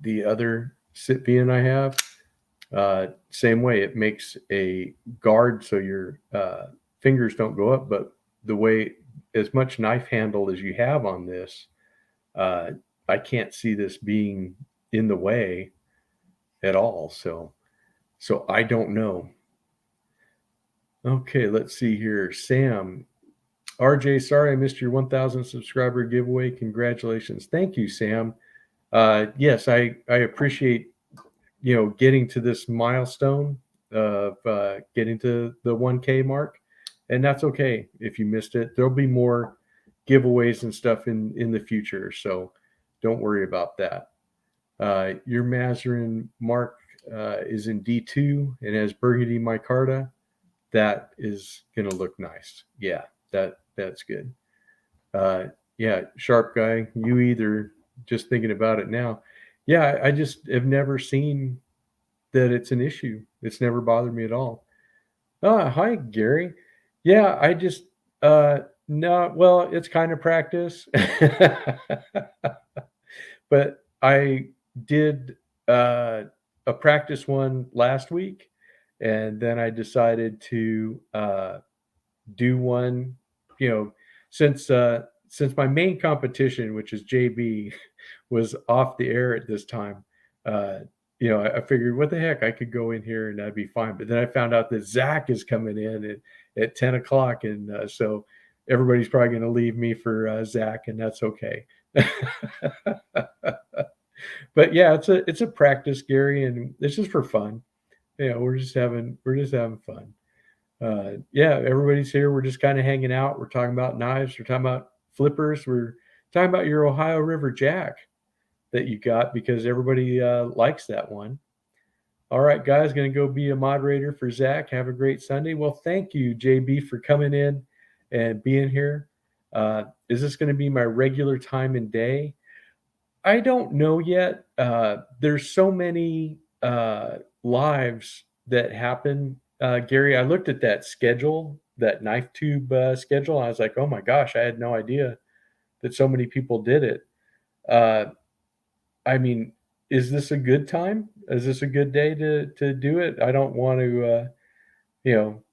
the other Sitvian I have. Same way, it makes a guard so your fingers don't go up, but the way as much knife handle as you have on this, uh, I can't see this being in the way at all. So I don't know. Okay, let's see here. Sam, RJ, sorry I missed your 1,000 subscriber giveaway. Congratulations. Thank you, Sam. Yes, I appreciate getting to this milestone of getting to the 1K mark, and that's okay if you missed it. There'll be more giveaways and stuff in the future, so don't worry about that. Your Mazarin Mark is in D2 and has burgundy micarta. That is going to look nice. Yeah, that's good. Yeah, sharp guy. You either just thinking about it now. Yeah, I just have never seen that it's an issue. It's never bothered me at all. Hi, Gary. Yeah, I just no, well, it's kind of practice. But I did a practice one last week, and then I decided to do one, you know, since my main competition, which is JB, was off the air at this time. Uh, I figured, what the heck, I could go in here and I'd be fine. But then I found out that Zach is coming in at 10 o'clock, and so everybody's probably going to leave me for Zach, and that's okay. But yeah, it's a practice, Gary, and it's just for fun. We're just having fun. Yeah, everybody's here. We're just kind of hanging out. We're talking about knives. We're talking about flippers. We're talking about your Ohio River Jack that you got because everybody likes that one. All right, guys, going to go be a moderator for Zach. Have a great Sunday. Well, thank you, JB, for coming in and being here. Is this going to be my regular time and day? I don't know yet. There's so many lives that happen. Gary, I looked at that schedule, that knife tube schedule. And I was like, oh my gosh, I had no idea that so many people did it. I mean, is this a good time? Is this a good day to do it? I don't want to, you know,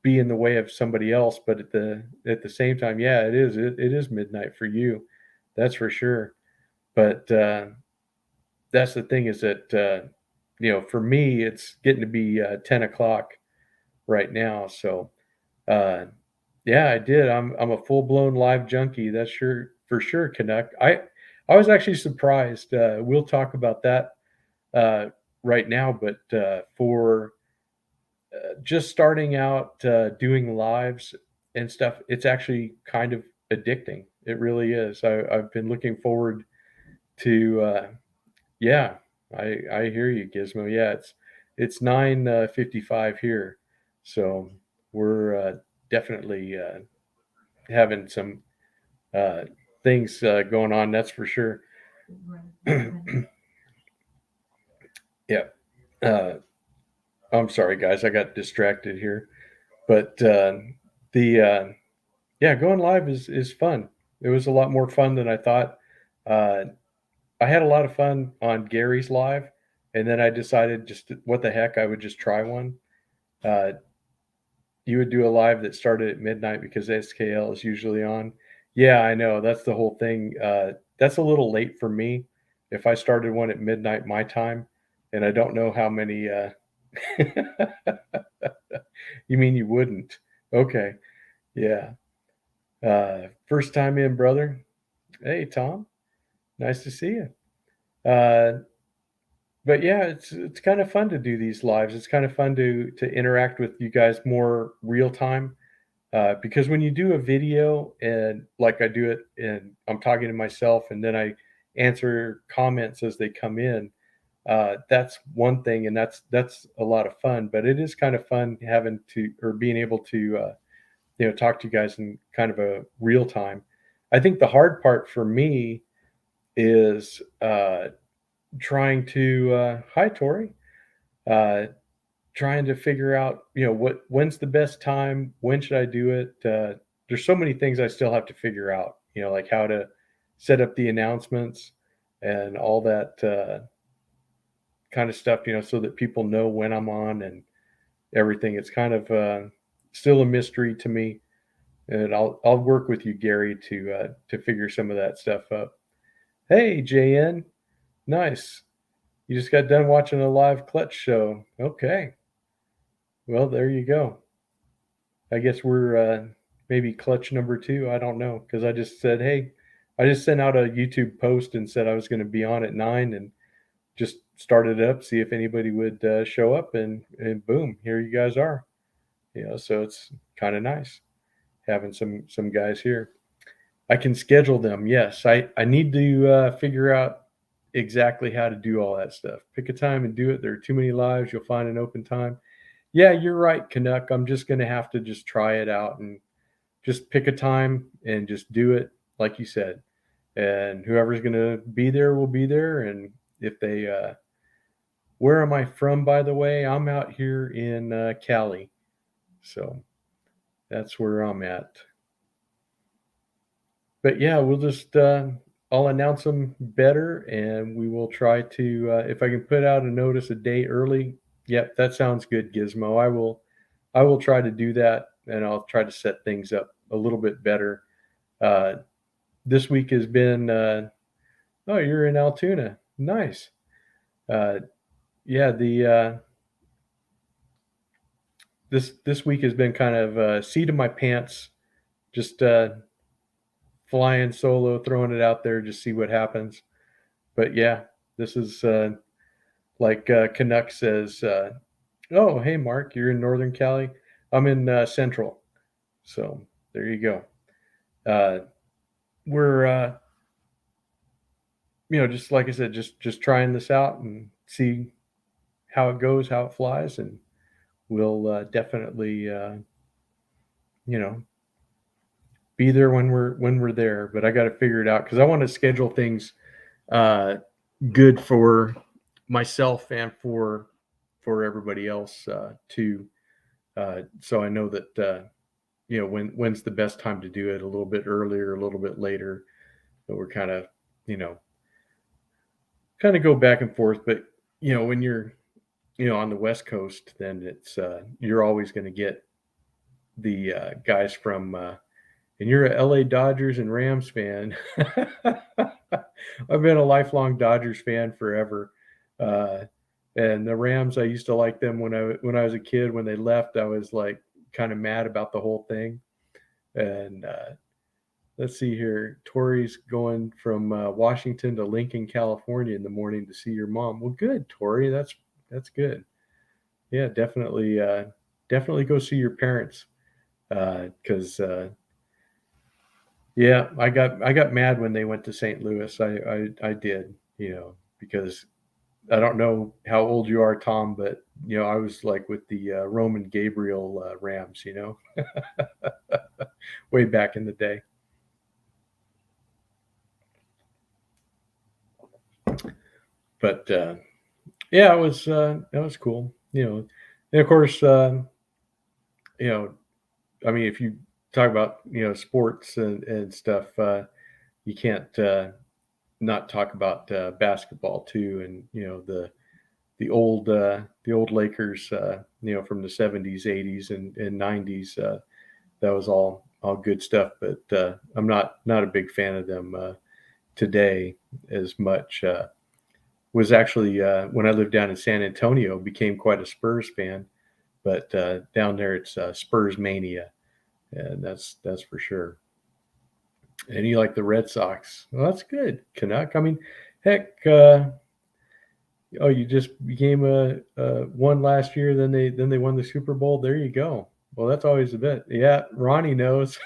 be in the way of somebody else, but at the same time, yeah, it is. It is midnight for you, that's for sure. But that's the thing is that for me, it's getting to be 10 o'clock right now. So yeah, I did. I'm a full blown live junkie. That's sure for sure. Canuck. I was actually surprised. We'll talk about that right now, but for just starting out doing lives and stuff, it's actually kind of addicting. It really is. I've been looking forward to. Yeah, I hear you, Gizmo. Yeah, it's 9:55 here, so we're definitely having some uh, things going on. That's for sure. Yeah. Uh, I'm sorry, guys. I got distracted here, but the yeah, going live is fun. It was a lot more fun than I thought. Uh, I had a lot of fun on Gary's live, and then I decided what the heck, I would just try one. Uh, you would do a live that started at midnight because SKL is usually on. Yeah, I know. That's the whole thing. That's a little late for me. If I started one at midnight my time, and I don't know how many. You mean you wouldn't? Okay. Yeah. First time in, brother. Hey, Tom. Nice to see you. Uh, but yeah, it's kind of fun to do these lives. It's kind of fun to interact with you guys more real time. Because when you do a video and like I do it and I'm talking to myself and then I answer comments as they come in, that's one thing and that's a lot of fun. But it is kind of fun having to or being able to talk to you guys in kind of a real time. I think the hard part for me is trying to hi Tori, uh, trying to figure out when's the best time, when should I do it. There's so many things I still have to figure out, like how to set up the announcements and all that kind of stuff, so that people know when I'm on and everything. It's kind of still a mystery to me, and I'll work with you, Gary, to figure some of that stuff up. Hey, JN, nice. You just got done watching a live clutch show. Okay. Well, there you go. I guess we're maybe clutch number 2. I don't know because I just said, hey, I just sent out a YouTube post and said I was going to be on at 9 and just started up, see if anybody would show up, and boom, here you guys are. So it's kind of nice having some guys here. I can schedule them. Yes, I need to figure out exactly how to do all that stuff. Pick a time and do it. There are too many lives. You'll find an open time. Yeah, you're right, Canuck. I'm just going to have to just try it out and just pick a time and just do it like you said. And whoever's going to be there will be there. And if they, where am I from, by the way? I'm out here in Cali. So that's where I'm at. But yeah, we'll just, I'll announce them better and we will try to, if I can put out a notice a day early. Yep, that sounds good, Gizmo. I will try to do that and I'll try to set things up a little bit better. Uh, this week has been, oh, you're in Altoona. Nice. Uh, yeah, this week has been kind of seat of my pants, just flying solo, throwing it out there, just see what happens. But yeah, this is like Canuck says, oh, hey, Mark, you're in Northern Cali. I'm in Central. So there you go. we're just like I said, just trying this out and see how it goes, how it flies, and we'll definitely you know be there when we're there. But I got to figure it out because I want to schedule things uh, good for myself and for everybody else too. So I know that when's the best time to do it. A little bit earlier, a little bit later. But we're you know kind of go back and forth. But when you're on the West Coast, then it's you're always going to get the guys from and you're a LA Dodgers and Rams fan. I've been a lifelong Dodgers fan forever. Uh, and the Rams, I used to like them when I was a kid. When they left, I was like kind of mad about the whole thing. And let's see here, Tori's going from Washington to Lincoln, California in the morning to see your mom. Well, good, Tori. That's good. Yeah, definitely go see your parents because yeah, I got mad when they went to St. Louis. I did, because I don't know how old you are, Tom, but I was like with the Roman Gabriel Rams, way back in the day. But yeah, it was that was cool, and of course, you know, I mean, if you talk about sports and stuff, you can't not talk about basketball too, and the old Lakers, from the '70s, '80s, and '90s. That was all good stuff, but I'm not a big fan of them today as much. Was actually when I lived down in San Antonio, became quite a Spurs fan, but down there it's Spurs mania, and that's for sure. And you like the Red Sox? Well, that's good, Canuck. I mean, heck, oh, you just became a one last year. Then they won the Super Bowl. There you go. Well, that's always a bit. Yeah, Ronnie knows.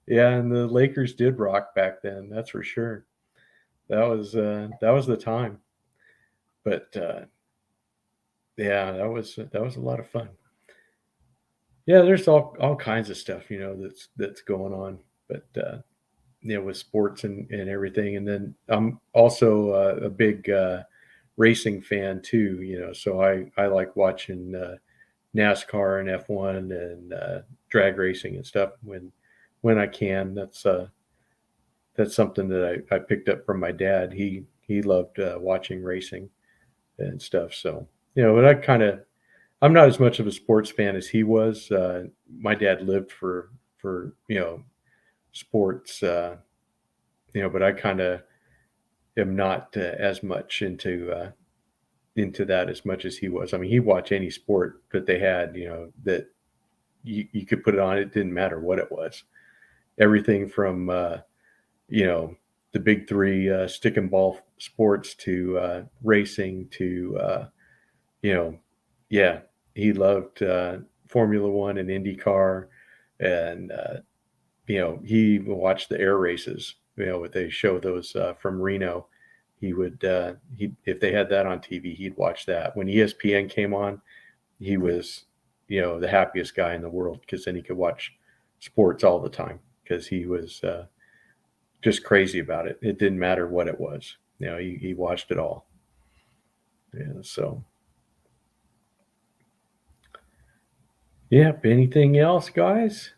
Yeah, and the Lakers did rock back then. That's for sure. That was the time. But yeah, that was a lot of fun. Yeah, there's all kinds of stuff that's going on. But with sports and everything. And then I'm also a big racing fan too. So I like watching NASCAR and F1 and drag racing and stuff when I can. That's something that I picked up from my dad. He loved watching racing and stuff. So but I'm not as much of a sports fan as he was. My dad lived for sports, but I kind of am not as much into that as much as he was. I mean, he'd watch any sport that they had, that you could put it on. It didn't matter what it was. Everything from you know the big three stick and ball sports to racing to you know yeah, he loved Formula One and IndyCar, and he watched the air races. They show those from Reno. He would he if they had that on TV, he'd watch that. When ESPN came on, he was the happiest guy in the world because then he could watch sports all the time because he was just crazy about it. It didn't matter what it was. He watched it all. Yeah. So yeah. Anything else, guys?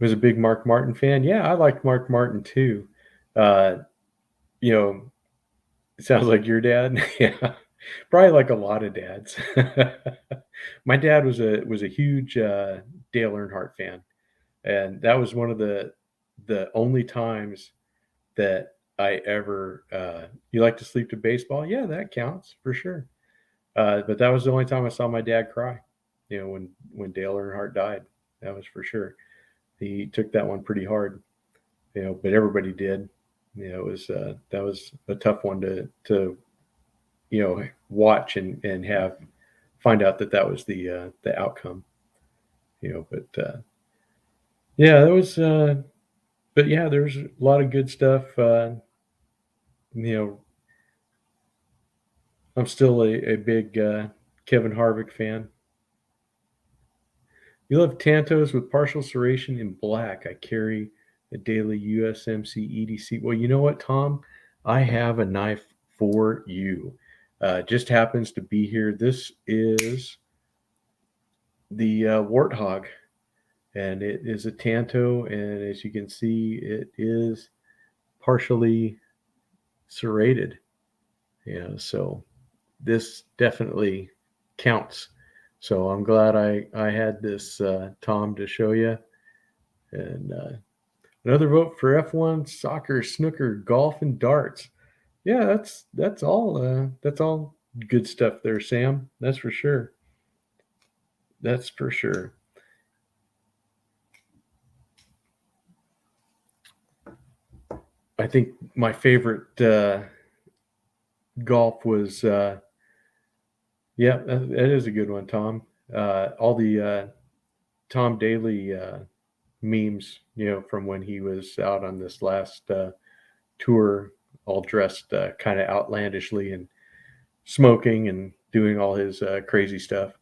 Was a big Mark Martin fan. Yeah, I liked Mark Martin too. Uh, you know, it sounds like your dad. Yeah, probably like a lot of dads. My dad was a huge Dale Earnhardt fan, and that was one of the only times that I ever. You like to sleep to baseball? Yeah, that counts for sure. But that was the only time I saw my dad cry. When Dale Earnhardt died, that was for sure. He took that one pretty hard. But everybody did. It was that was a tough one to watch and have find out that was the outcome. But yeah, that was. But yeah, there's a lot of good stuff. You know, I'm still a big Kevin Harvick fan. You love Tantos with partial serration in black. I carry a daily USMC EDC. Well, you know what, Tom? I have a knife for you. Just happens to be here. This is the Warthog, and it is a Tanto. And as you can see, it is partially serrated. So this definitely counts. So I'm glad I had this, Tom, to show you. And another vote for F1, soccer, snooker, golf, and darts. Yeah, that's all. That's all good stuff there, Sam. That's for sure. That's for sure. I think my favorite golf was, yeah, that is a good one, Tom. All the Tom Daly memes, from when he was out on this last tour, all dressed kind of outlandishly and smoking and doing all his crazy stuff.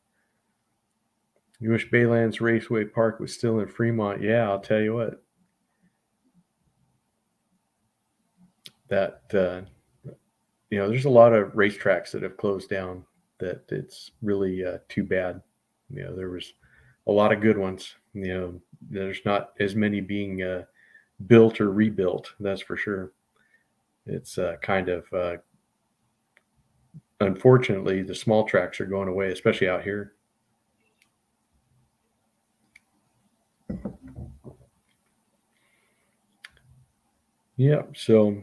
You wish Baylands Raceway Park was still in Fremont. Yeah, I'll tell you what. That there's a lot of racetracks that have closed down. That it's really too bad. There was a lot of good ones. There's not as many being built or rebuilt. That's for sure. It's kind of unfortunately the small tracks are going away, especially out here. Yeah. So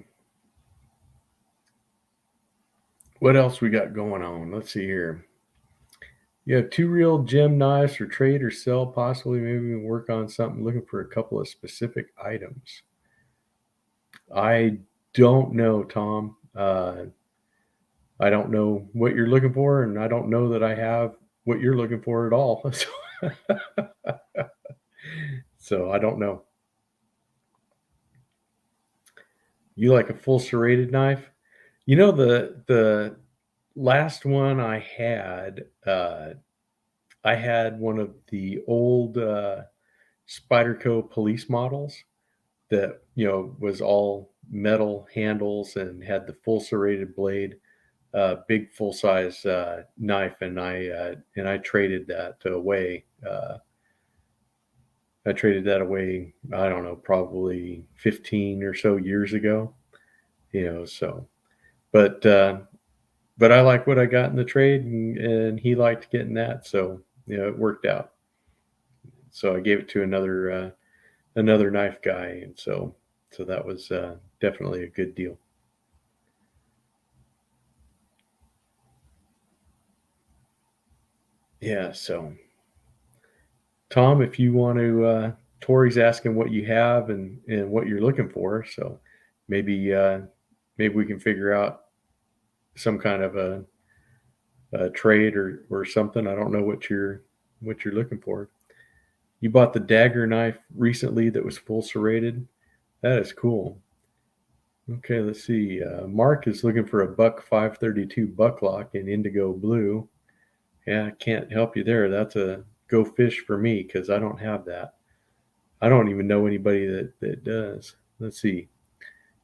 what else we got going on? Let's see here. You have two real gem knives for trade or sell, possibly maybe work on something, looking for a couple of specific items. I don't know, Tom. I don't know what you're looking for, and I don't know that I have what you're looking for at all. So I don't know. You like a full serrated knife? The last one I had one of the old Spyderco police models that was all metal handles and had the full serrated blade, big full size knife, and I traded that away. I traded that away. I don't know, probably 15 or so years ago. So, but I like what I got in the trade, and he liked getting that, so it worked out. So I gave it to another knife guy, and so that was definitely a good deal. Yeah. So, Tom, if you want to, Tori's asking what you have and what you're looking for. So maybe we can figure out some kind of a trade or something. I don't know what you're looking for. You bought the dagger knife recently that was full serrated. That is cool. Okay, let's see. Mark is looking for a buck 532 bucklock in indigo blue. Yeah, I can't help you there. That's a go fish for me because I don't have that. I don't even know anybody that does. Let's see.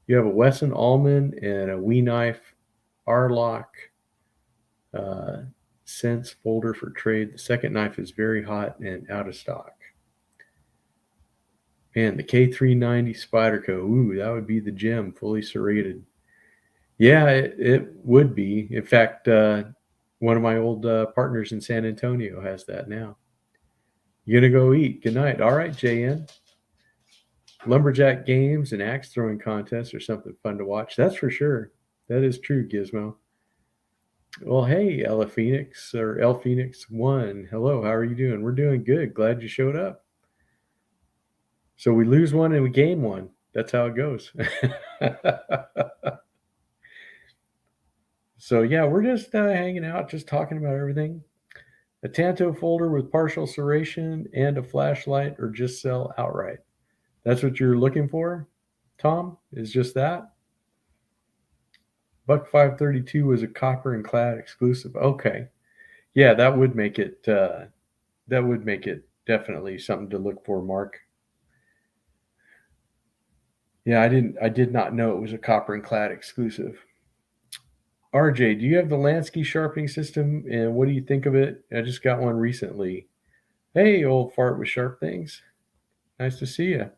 You have a Wesson Allman and a Wee Knife R-Lock uh, Sense folder for trade. The second knife is very hot and out of stock. Man, the K390 Spyderco. Ooh, that would be the gem, fully serrated. Yeah, it would be. In fact, one of my old partners in San Antonio has that now. You gonna go eat? Good night. All right, JN. Lumberjack games and axe throwing contests are something fun to watch. That's for sure. That is true, Gizmo. Well, hey, Ella Phoenix or El Phoenix 1. Hello, how are you doing? We're doing good. Glad you showed up. So we lose one and we gain one. That's how it goes. So yeah, we're just hanging out, just talking about everything. A Tanto folder with partial serration and a flashlight, or just sell outright? That's what you're looking for, Tom? Is just that? Buck 532 was a copper and clad exclusive. Okay. Yeah, that would make it definitely something to look for, Mark. Yeah, I did not know it was a copper and clad exclusive. RJ, do you have the Lansky sharpening system, and what do you think of it? I just got one recently. Hey, old fart with sharp things. Nice to see you.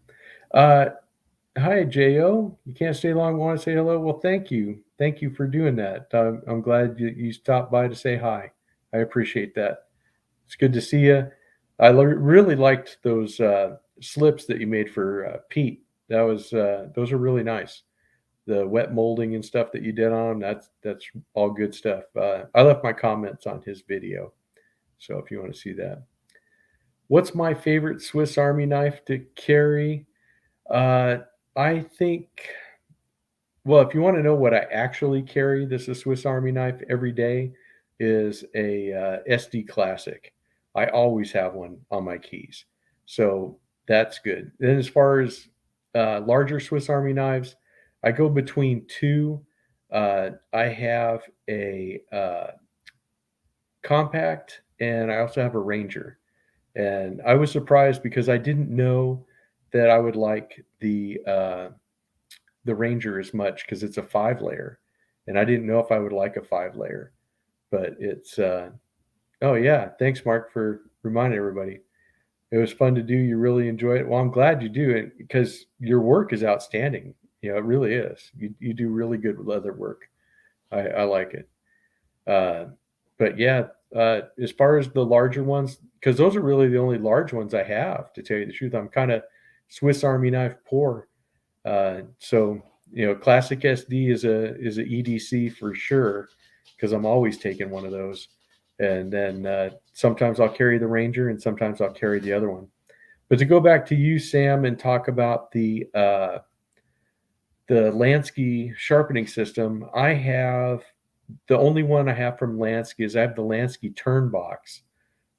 Hi, Jo. You can't stay long. Want to say hello? Well, thank you. Thank you for doing that. I'm glad you stopped by to say hi. I appreciate that. It's good to see you. I really liked those slips that you made for Pete. That was those are really nice. The wet molding and stuff that you did on them, that's all good stuff. I left my comments on his video, so if you want to see that. What's my favorite Swiss Army knife to carry? Uh, I think, well, if you want to know what I actually carry, this is a Swiss Army knife every day, is a SD Classic. I always have one on my keys, so that's good. Then as far as larger Swiss Army knives, I go between two. I have a compact, and I also have a Ranger. And I was surprised because I didn't know that I would like the Ranger as much because it's a 5 layer, and I didn't know if I would like a 5 layer. But it's oh yeah, thanks Mark for reminding everybody. It was fun to do. You really enjoy it. Well, I'm glad you do it because your work is outstanding. You know, it really is. You do really good leather work. I like it. Uh, but yeah, as far as the larger ones, because those are really the only large ones I have, to tell you the truth. I'm kind of Swiss Army knife poor. So classic SD is a EDC for sure, because I'm always taking one of those. And then sometimes I'll carry the Ranger, and sometimes I'll carry the other one. But to go back to you, Sam, and talk about the Lansky sharpening system, I have the only one I have from Lansky is I have the Lansky turn box,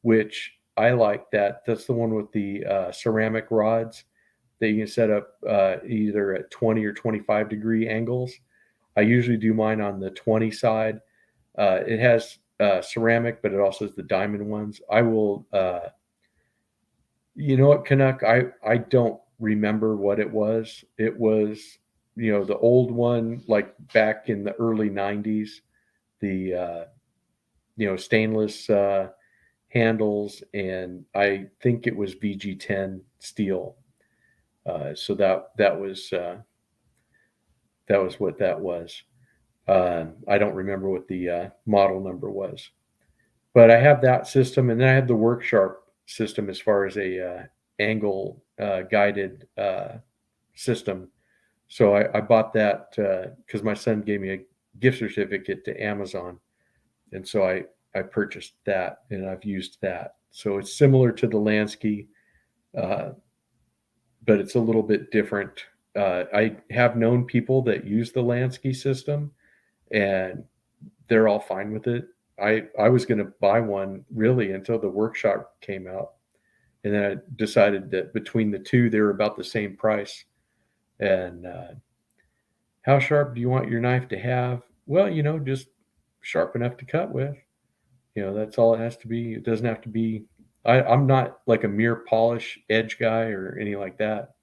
which I like that. That's the one with the ceramic rods that you can set up either at 20 or 25-degree angles. I usually do mine on the 20 side. It has ceramic, but it also has the diamond ones. I will, you know what, Canuck? I don't remember what it was. It was, the old one, like back in the early 90s, the, stainless handles, and I think it was VG10 steel. So that was what that was. I don't remember what the model number was, but I have that system, and then I have the WorkSharp system as far as a angle guided system. So I bought that because my son gave me a gift certificate to Amazon, and so I purchased that, and I've used that. So it's similar to the Lansky, uh, but it's a little bit different. I have known people that use the Lansky system, and they're all fine with it. I was going to buy one really until the WorkSharp came out, and then I decided that between the two, they were about the same price. And how sharp do you want your knife to have? Well, just sharp enough to cut with. That's all it has to be. It doesn't have to be. I'm not like a mere polish edge guy or anything like that.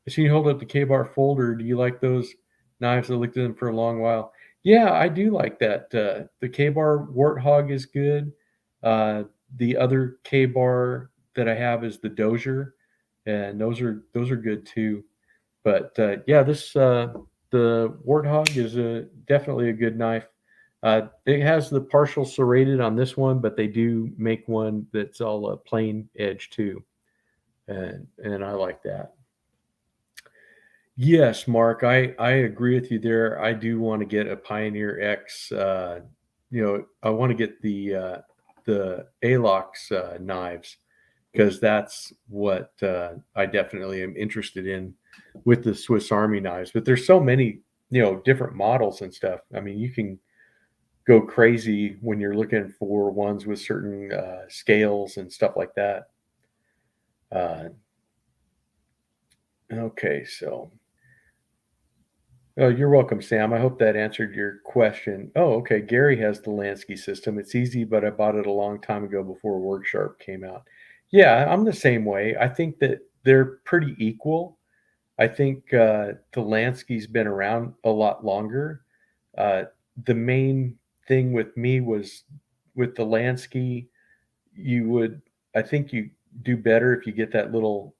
I see you hold up the K-bar folder. Do you like those knives? I looked at them for a long while. Yeah, I do like that. The K-bar Warthog is good. The other K-bar that I have is the Dozier, and those are good too. But yeah, the Warthog is definitely a good knife. It has the partial serrated on this one, but they do make one that's all a plain edge too, and I like that. Yes, Mark, I agree with you there. I do want to get a Pioneer X. I want to get the Alox knives, because that's what I definitely am interested in with the Swiss Army knives. But there's so many different models and stuff. I mean, you can go crazy when you're looking for ones with certain scales and stuff like that. Uh, okay, so oh, you're welcome, Sam. I hope that answered your question. Oh, okay. Gary has the Lansky system. It's easy, but I bought it a long time ago before WorkSharp came out. Yeah, I'm the same way. I think that they're pretty equal. I think the Lansky's been around a lot longer. Uh, the main thing with me was with the Lansky, you would, I think you do better if you get that little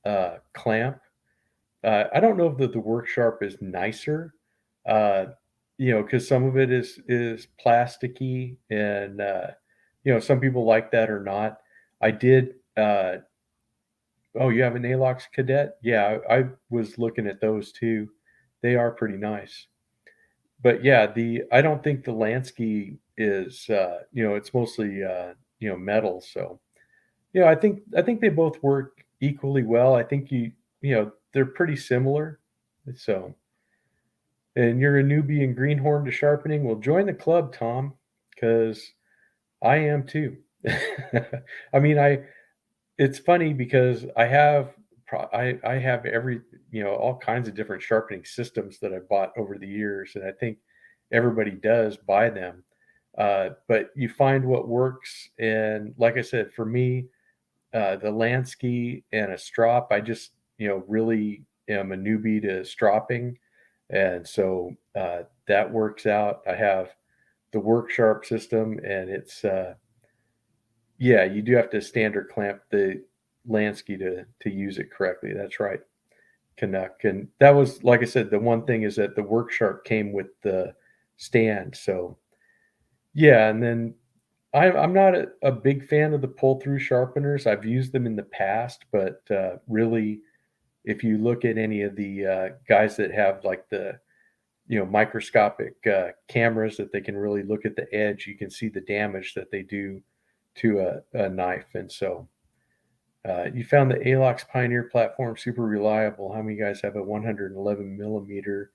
clamp. I don't know if the work sharp is nicer, uh, because some of it is plasticky, and some people like that or not. I did. Oh, you have an Alox Cadet? Yeah, I was looking at those too. They are pretty nice. But yeah, the I don't think the Lansky is. It's mostly metal. So yeah, I think they both work equally well. I think they're pretty similar. So, and you're a newbie in greenhorn to sharpening. Well, join the club, Tom, because I am too. I mean, it's funny because I have all kinds of different sharpening systems that I bought over the years, and I think everybody does buy them. But you find what works, and like I said, for me, the Lansky and a strop. I just, really am a newbie to stropping. And so that works out. I have the Work Sharp system, and yeah, you do have to standard clamp the Lansky to use it correctly. That's right, Canuck. And that was, like I said, the one thing is that the Work Sharp came with the stand. So yeah, and then I'm not a big fan of the pull-through sharpeners. I've used them in the past, but really, if you look at any of the guys that have like the microscopic cameras that they can really look at the edge, you can see the damage that they do to a knife. And so, you found the Alox Pioneer platform super reliable. How many guys have a 111 millimeter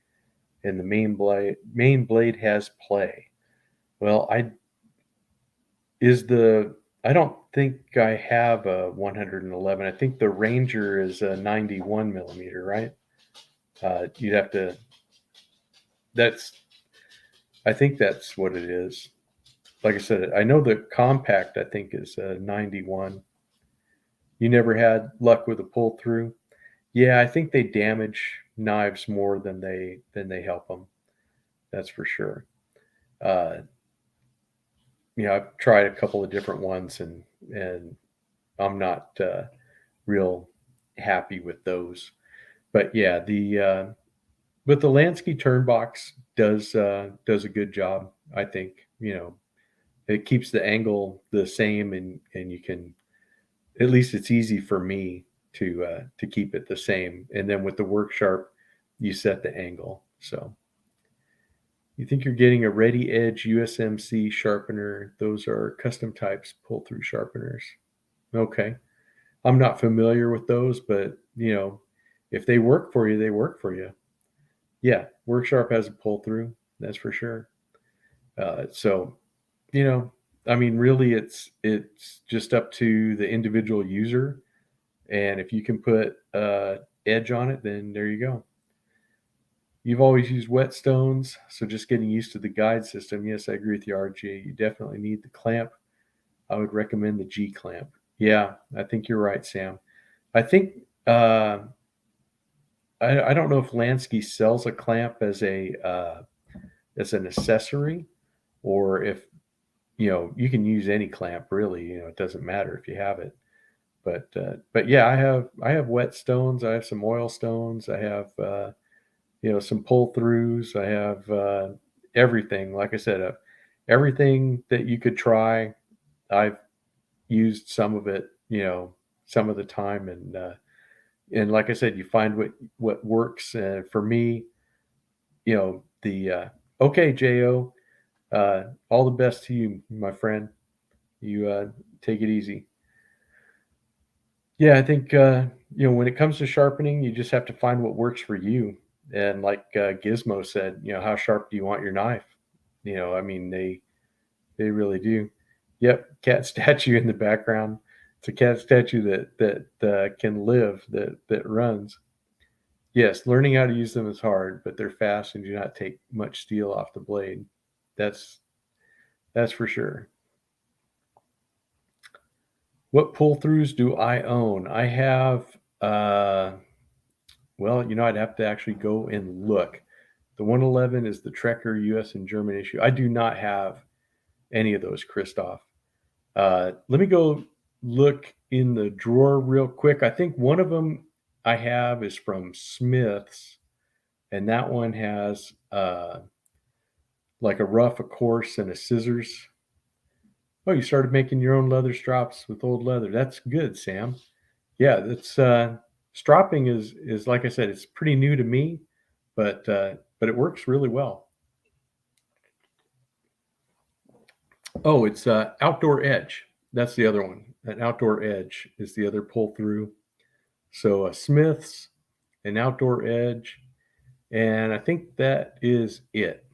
and the main blade has play? Well, I don't think I have a 111. I think the Ranger is a 91 millimeter, right? You'd have to. That's. I think that's what it is. Like I said, I know the compact. I think is a 91. You never had luck with a pull through. Yeah, I think they damage knives more than they help them. That's for sure. Uh, I've tried a couple of different ones, and I'm not real happy with those. But yeah, the Lansky Turnbox does a good job. I think it keeps the angle the same, and you can, at least it's easy for me to keep it the same. And then with the Work Sharp, you set the angle. So you think you're getting a Ready Edge USMC sharpener? Those are custom types pull through sharpeners. Okay, I'm not familiar with those, but if they work for you, they work for you. Yeah, WorkSharp has a pull through, that's for sure. So, you know, I mean, really, it's just up to the individual user, and if you can put edge on it, then there you go. You've always used whetstones, so just getting used to the guide system. Yes, I agree with you, RJ. You definitely need the clamp. I would recommend the G clamp. Yeah, I think you're right, Sam. I think I don't know if Lansky sells a clamp as an accessory, or if you can use any clamp really. It doesn't matter if you have it. But yeah, I have whetstones. I have some oil stones. I have some pull throughs. I have everything. Like I said, everything that you could try. I've used some of it. Some of the time, and like I said, you find what works. For me, the okay, Jo. All the best to you, my friend. You take it easy. Yeah, I think when it comes to sharpening, you just have to find what works for you. And like Gizmo said, how sharp do you want your knife? I mean, They really do. Yep, cat statue in the background. It's a cat statue that can live, that runs. Yes, learning how to use them is hard, but they're fast and do not take much steel off the blade. That's that's for sure. What pull throughs do I own? I have well, I'd have to actually go and look. The 111 is the Trekker US and German issue. I do not have any of those, Christoph. Let me go look in the drawer real quick. I think one of them I have is from Smith's, and that one has like a rough, a coarse, and a scissors. Oh, you started making your own leather strops with old leather. That's good, Sam. Yeah, that's stropping is like I said, it's pretty new to me, but it works really well. Oh, it's Outdoor Edge. That's the other one. An Outdoor Edge is the other pull through. So Smith's, an Outdoor Edge, and I think that is it.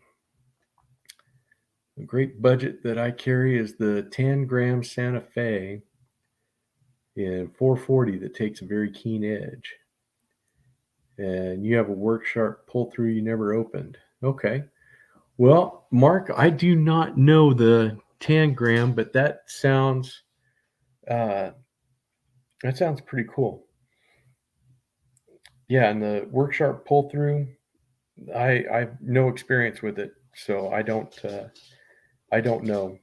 A great budget that I carry is the 10-gram Santa Fe in 440 that takes a very keen edge. And you have a work sharp pull through you never opened. Okay. Well, Mark, I do not know the 10-gram, but uh, that sounds pretty cool. Yeah, and the work sharp pull through, I have no experience with it, so I don't know.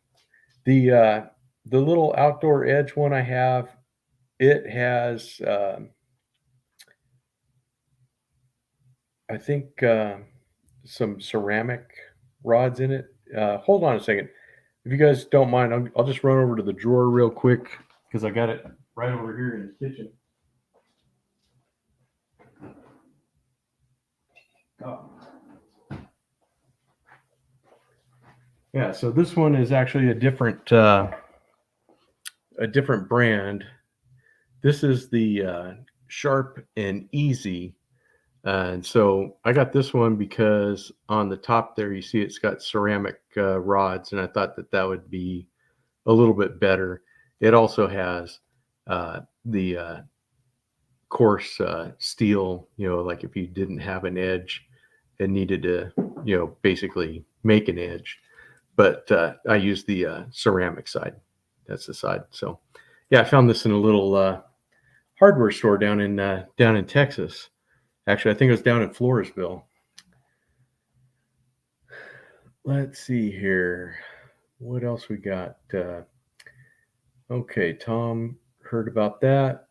The little Outdoor Edge one I have, it has I think some ceramic rods in it. Hold on a second. If you guys don't mind, I'll just run over to the drawer real quick because I got it right over here in the kitchen. Oh. Yeah, so this one is actually a different brand. This is the Sharp and Easy. And so I got this one because on the top there, you see it's got ceramic rods, and I thought that that would be a little bit better. It also has the coarse steel, like if you didn't have an edge and needed to, basically make an edge. But I use the ceramic side. That's the side. So, yeah, I found this in a little hardware store down in Texas. Actually, I think it was down in Floresville. Let's see here. What else we got? Okay, Tom heard about that.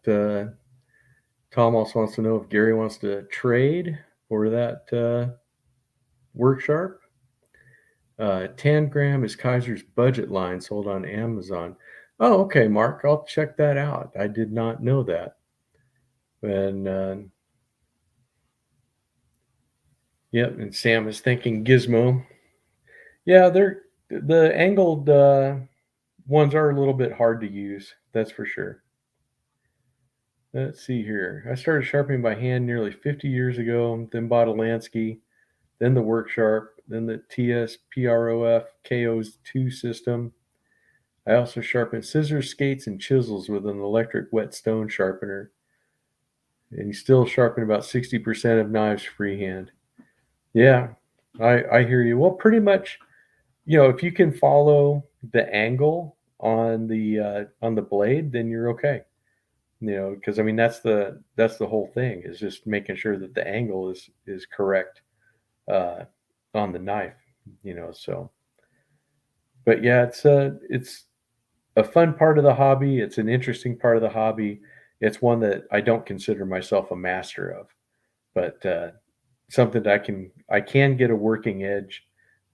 Tom also wants to know if Gary wants to trade for that work sharp. 10-gram is Kaiser's budget line sold on Amazon. Oh, okay, Mark. I'll check that out. I did not know that. And yep, and Sam is thinking Gizmo. Yeah, the angled ones are a little bit hard to use. That's for sure. Let's see here. I started sharpening by hand nearly 50 years ago, then bought a Lansky, then the Work Sharp, then the TS PROF KO2 system. I also sharpen scissors, skates, and chisels with an electric wet stone sharpener. And you still sharpen about 60% of knives freehand. Yeah, I hear you. Well, pretty much, if you can follow the angle on the blade, then you're okay. Because I mean that's the whole thing is just making sure that the angle is correct uh, on the knife. So but yeah, it's a fun part of the hobby. It's an interesting part of the hobby. It's one that I don't consider myself a master of, but something that I can get a working edge,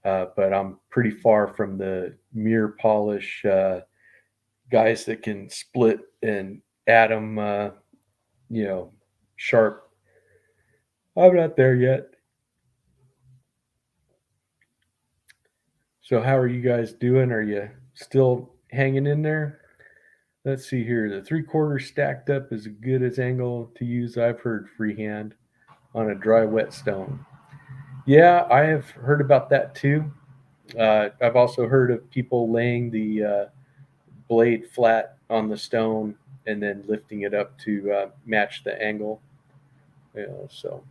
but I'm pretty far from the mirror polish guys that can split and atom, sharp. I'm not there yet. So how are you guys doing? Are you still hanging in there? Let's see here. The 3/4 stacked up is as good as angle to use. I've heard freehand on a dry wet stone. Yeah, I have heard about that too. I've also heard of people laying the blade flat on the stone and then lifting it up to match the angle. So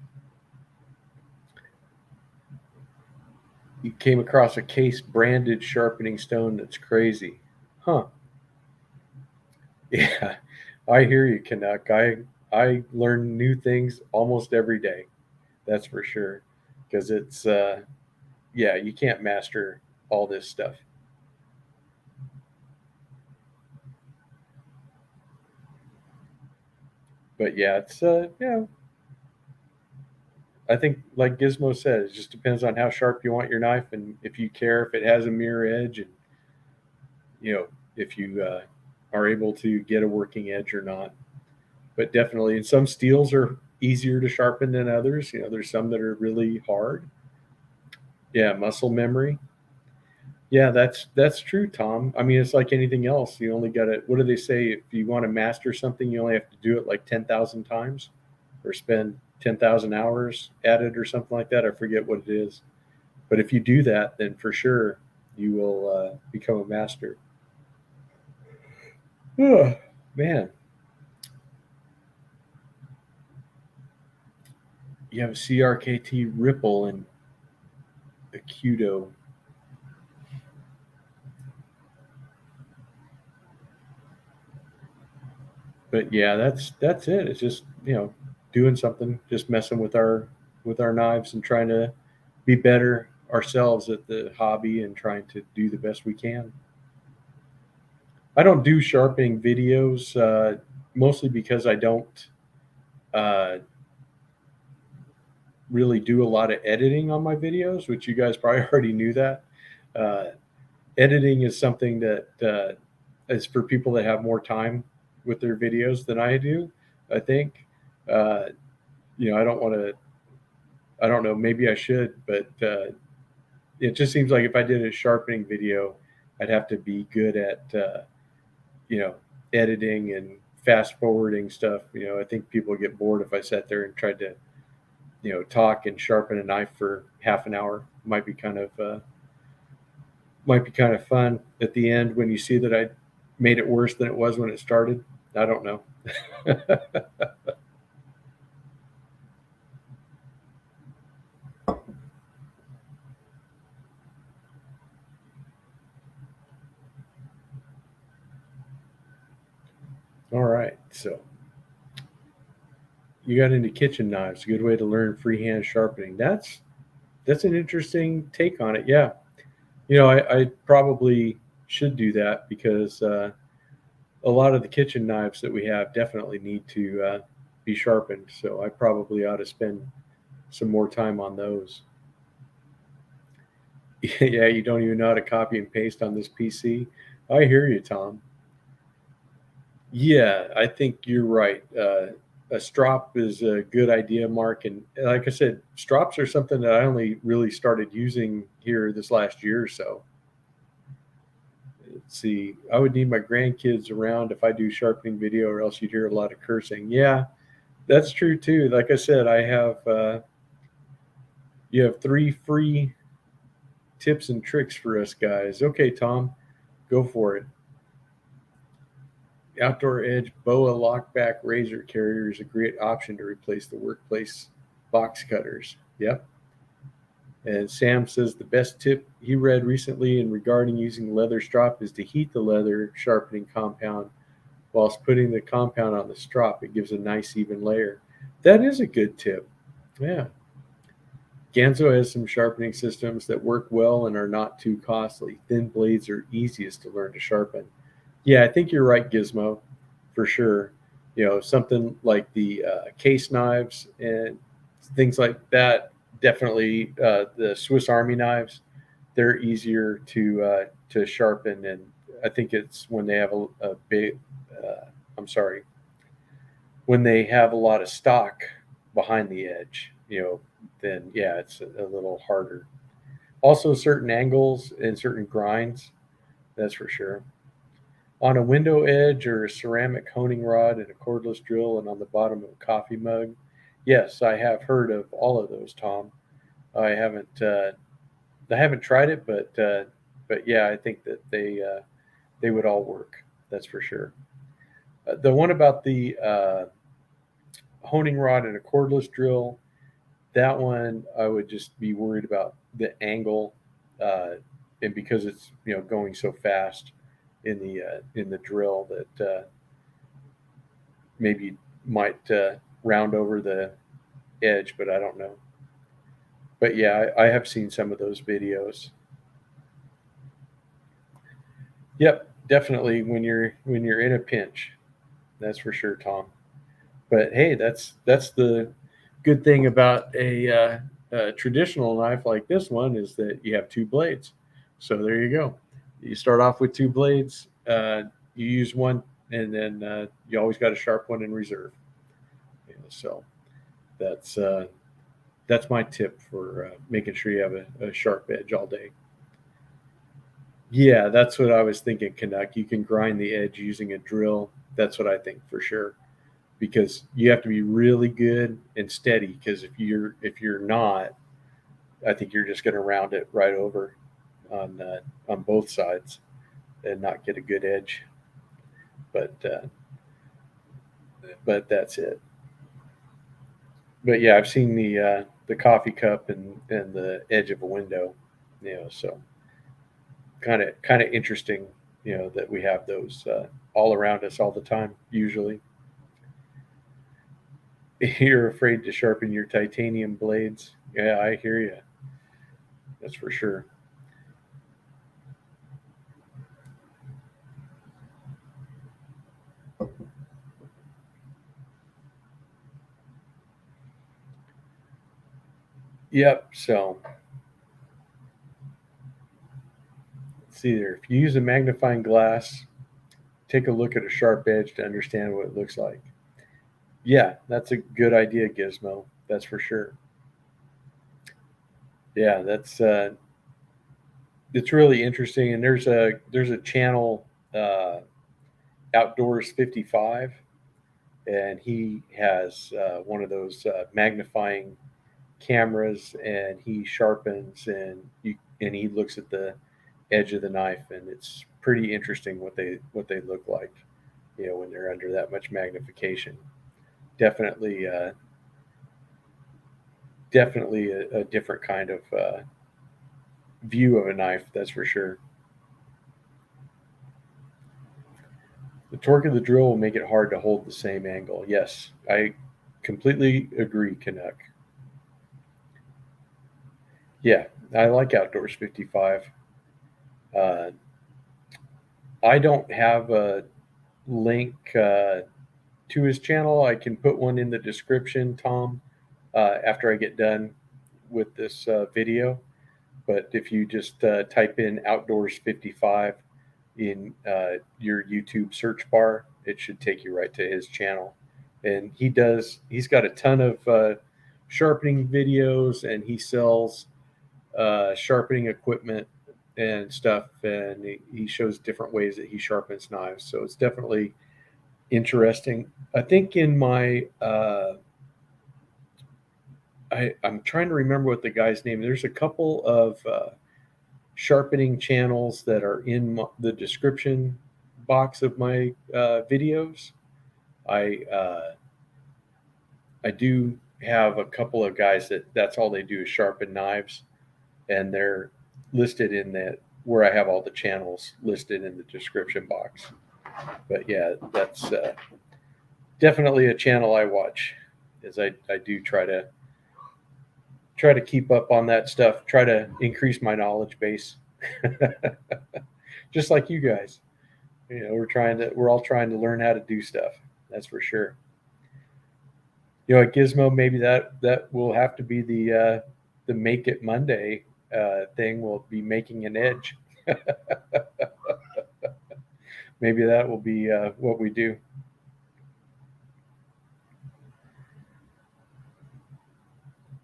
you came across a case branded sharpening stone that's crazy, huh? Yeah, I hear you, Canuck. I learn new things almost every day. That's for sure. Because it's yeah, you can't master all this stuff. But yeah, it's yeah. I think like Gizmo said, it just depends on how sharp you want your knife, and if you care if it has a mirror edge, and you know if you are able to get a working edge or not. But definitely, and some steels are easier to sharpen than others. There's some that are really hard. Yeah, muscle memory. Yeah, that's true, Tom. I mean, it's like anything else. You only got to. What do they say? If you want to master something, you only have to do it like 10,000 times, or spend 10,000 hours at it, or something like that. I forget what it is. But if you do that, then for sure you will become a master. Oh, man, you have a CRKT Ripple and a Cudo. But yeah, that's it. It's just doing something, just messing with our knives and trying to be better ourselves at the hobby and trying to do the best we can. I don't do sharpening videos mostly because I don't uh, really do a lot of editing on my videos, which you guys probably already knew that. Uh, Editing is something that is for people that have more time with their videos than I do. I think. Uh, I don't want to. I don't know. Maybe I should, but it just seems like if I did a sharpening video, I'd have to be good at you know editing and fast forwarding stuff. I think people get bored if I sat there and tried to talk and sharpen a knife for half an hour. Might be kind of fun at the end when you see that I made it worse than it was when it started. I don't know. All right, so you got into kitchen knives. Good way to learn freehand sharpening. That's an interesting take on it. Yeah, I probably should do that because a lot of the kitchen knives that we have definitely need to be sharpened. So I probably ought to spend some more time on those. Yeah, you don't even know how to copy and paste on this PC. I hear you, Tom. Yeah, I think you're right. A strop is a good idea, Mark. And like I said, strops are something that I only really started using here this last year or so. Let's see, I would need my grandkids around if I do sharpening video, or else you'd hear a lot of cursing. Yeah, that's true too. Like I said, I have you have 3 free tips and tricks for us guys. Okay, Tom, go for it. Outdoor Edge BOA lockback razor carrier is a great option to replace the workplace box cutters. Yep. And Sam says the best tip he read recently in regarding using leather strop is to heat the leather sharpening compound whilst putting the compound on the strop. It gives a nice even layer. That is a good tip. Yeah. Ganzo has some sharpening systems that work well and are not too costly. Thin blades are easiest to learn to sharpen. Yeah, I think you're right, Gizmo, for sure. Something like the case knives and things like that. Definitely, the Swiss Army knives. They're easier to sharpen, and I think it's when they have a big. I'm sorry, when they have a lot of stock behind the edge. Then yeah, it's a little harder. Also, certain angles and certain grinds. That's for sure. On a window edge or a ceramic honing rod and a cordless drill and on the bottom of a coffee mug. Yes, I have heard of all of those, Tom. I haven't I haven't tried it, but yeah, I think that they would all work. That's for sure. The one about the honing rod and a cordless drill, that one I would just be worried about the angle, uh, and because it's going so fast in the drill that maybe might round over the edge, but I don't know. But yeah, I have seen some of those videos. Yep, definitely when you're in a pinch, that's for sure, Tom. But hey, that's the good thing about a traditional knife like this one is that you have two blades. So there you go. You start off with two blades. You use one, and then you always got a sharp one in reserve. So that's uh, that's my tip for making sure you have a sharp edge all day. Yeah, that's what I was thinking, Canuck. You can grind the edge using a drill. That's what I think for sure. Because you have to be really good and steady. Because if you're not, I think you're just going to round it right over on both sides and not get a good edge. But that's it. But yeah, I've seen the coffee cup and the edge of a window. So kind of interesting. That we have those all around us all the time. Usually, you're afraid to sharpen your titanium blades. Yeah, I hear you. That's for sure. Yep. So let's see there. If you use a magnifying glass, take a look at a sharp edge to understand what it looks like. Yeah, that's a good idea, Gizmo. That's for sure. Yeah, that's it's really interesting. And there's a channel, Outdoors 55, and he has one of those magnifying cameras, and he sharpens and he looks at the edge of the knife, and it's pretty interesting what they look like, when they're under that much magnification. Definitely, definitely a different kind of view of a knife, that's for sure. The torque of the drill will make it hard to hold the same angle. Yes, I completely agree, Canuck. Yeah, I like Outdoors 55. Uh, I don't have a link to his channel. I can put one in the description, Tom, after I get done with this video. But if you just type in Outdoors 55 in your YouTube search bar, it should take you right to his channel. And he's got a ton of sharpening videos, and he sells sharpening equipment and stuff. And he shows different ways that he sharpens knives. So it's definitely interesting. I think in my I'm trying to remember what the guy's name. There's a couple of sharpening channels that are in the description box of my videos. I I do have a couple of guys that's all they do is sharpen knives, and they're listed in that where I have all the channels listed in the description box. But yeah, that's definitely a channel I watch, as I do try to keep up on that stuff, try to increase my knowledge base. Just like you guys. We're all trying to learn how to do stuff. That's for sure. At Gizmo, maybe that will have to be the Make It Monday thing. Will be making an edge. Maybe that will be what we do.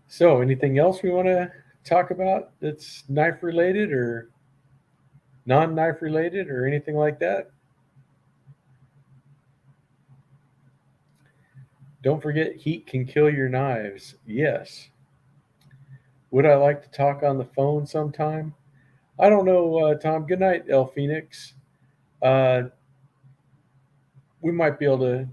So, anything else we want to talk about that's knife related or non-knife related or anything like that? Don't forget, heat can kill your knives. Yes. Would I like to talk on the phone sometime? I don't know, Tom. Good night, El Phoenix. Uh, we might be able to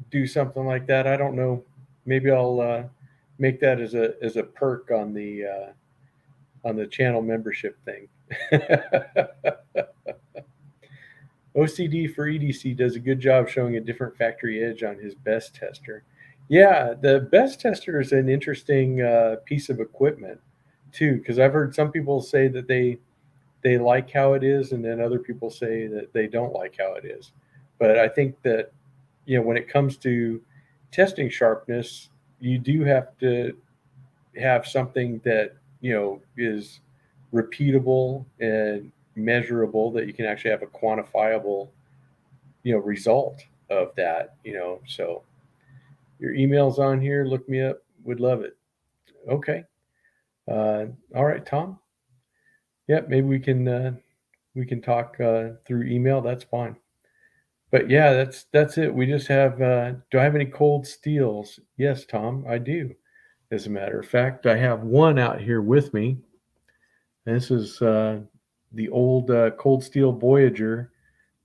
do something like that. I don't know. Maybe I'll make that as a perk on the channel membership thing. OCD for EDC does a good job showing a different factory edge on his best tester. Yeah, the best tester is an interesting piece of equipment too, because I've heard some people say that they like how it is, and then other people say that they don't like how it is. But I think that when it comes to testing sharpness, you do have to have something that is repeatable and measurable, that you can actually have a quantifiable result of that. So your email's on here. Look me up. Would love it. Okay. All right, Tom. Yeah, maybe we can talk through email. That's fine. But yeah, that's it. We just have. Do I have any cold steels? Yes, Tom, I do. As a matter of fact, I have one out here with me. This is the old Cold Steel Voyager,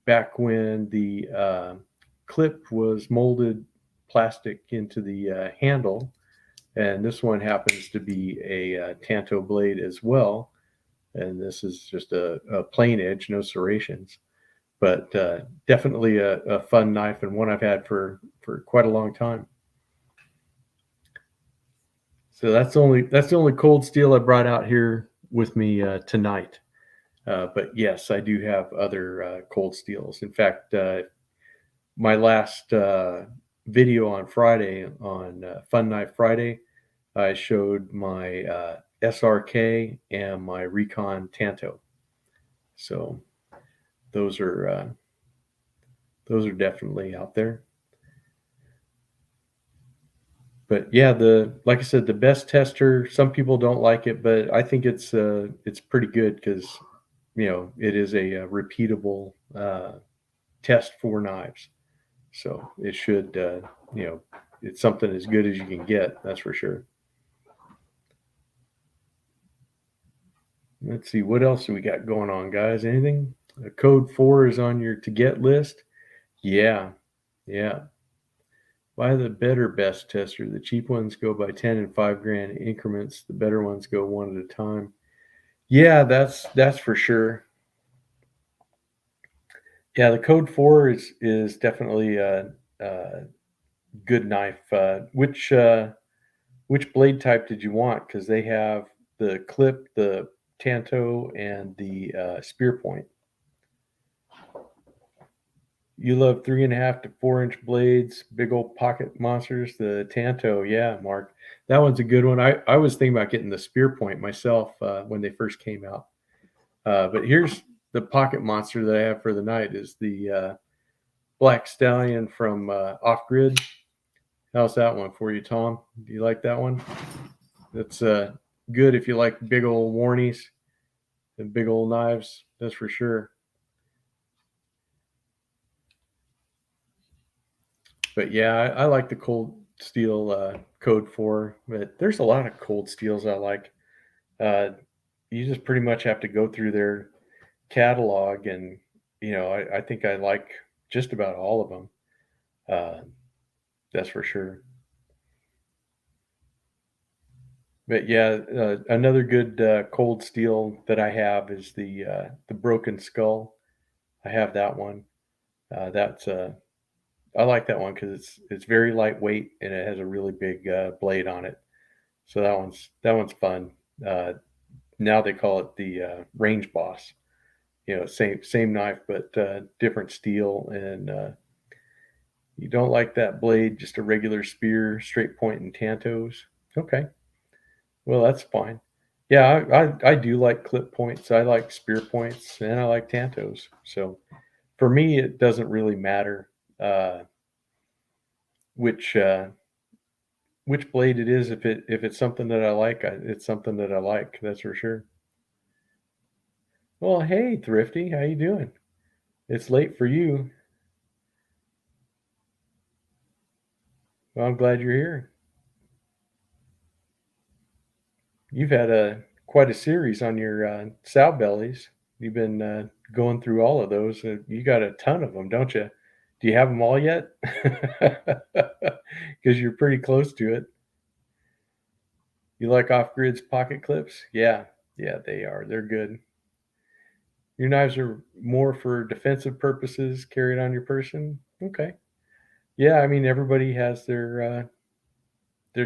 back when the clip was molded plastic into the handle. And this one happens to be a Tanto blade as well. And this is just a plain edge, no serrations. But definitely a fun knife, and one I've had for quite a long time. So that's the only cold steel I brought out here with me tonight. But yes, I do have other cold steels. In fact, my last video on Friday, on Fun Knife Friday, I showed my SRK and my Recon Tanto. So those are definitely out there. But yeah, like I said, the best tester. Some people don't like it, but I think it's pretty good because it is a repeatable test for knives. So it should it's something as good as you can get. That's for sure. Let's see what else do we got going on, guys. Anything? Code 4 is on your to get list. Yeah, yeah. Buy the better best tester. The cheap ones go by 10 and 5 grand increments. The better ones go one at a time. Yeah, that's for sure. Yeah, the Code 4 is definitely a good knife. Which blade type did you want? Because they have the clip, the Tanto, and the spear point. You love 3.5 to 4 inch blades, big old pocket monsters. The Tanto, yeah, Mark, that one's a good one. I was thinking about getting the spear point myself when they first came out. But here's the pocket monster that I have for the night is the Black Stallion from Off Grid. How's that one for you, Tom? Do you like that one? That's good if you like big old warnies and big old knives. That's for sure. But yeah, I like the Cold Steel Code 4. But there's a lot of Cold Steels I like. Uh, you just pretty much have to go through their catalog, and I think I like just about all of them. Uh, that's for sure. But yeah, another good Cold Steel that I have is the Broken Skull. I have that one. That's I like that one because it's very lightweight and it has a really big blade on it. So that one's fun. Uh, now they call it the Range Boss. Same knife but different steel. And you don't like that blade, just a regular spear, straight point, and Tantos. Okay, well that's fine. Yeah, I do like clip points. I like spear points, and I like Tantos. So for me, it doesn't really matter which which blade it is. If it's something that I like, it's something that I like. That's for sure. Well, hey, Thrifty, how you doing? It's late for you. Well, I'm glad you're here. You've had quite a series on your sow bellies. You've been going through all of those. You got a ton of them, don't you? Do you have them all yet? Because you're pretty close to it. You like Off Grid's pocket clips? Yeah, yeah, they are. They're good. Your knives are more for defensive purposes, carried on your person. Okay. Yeah, I mean everybody has their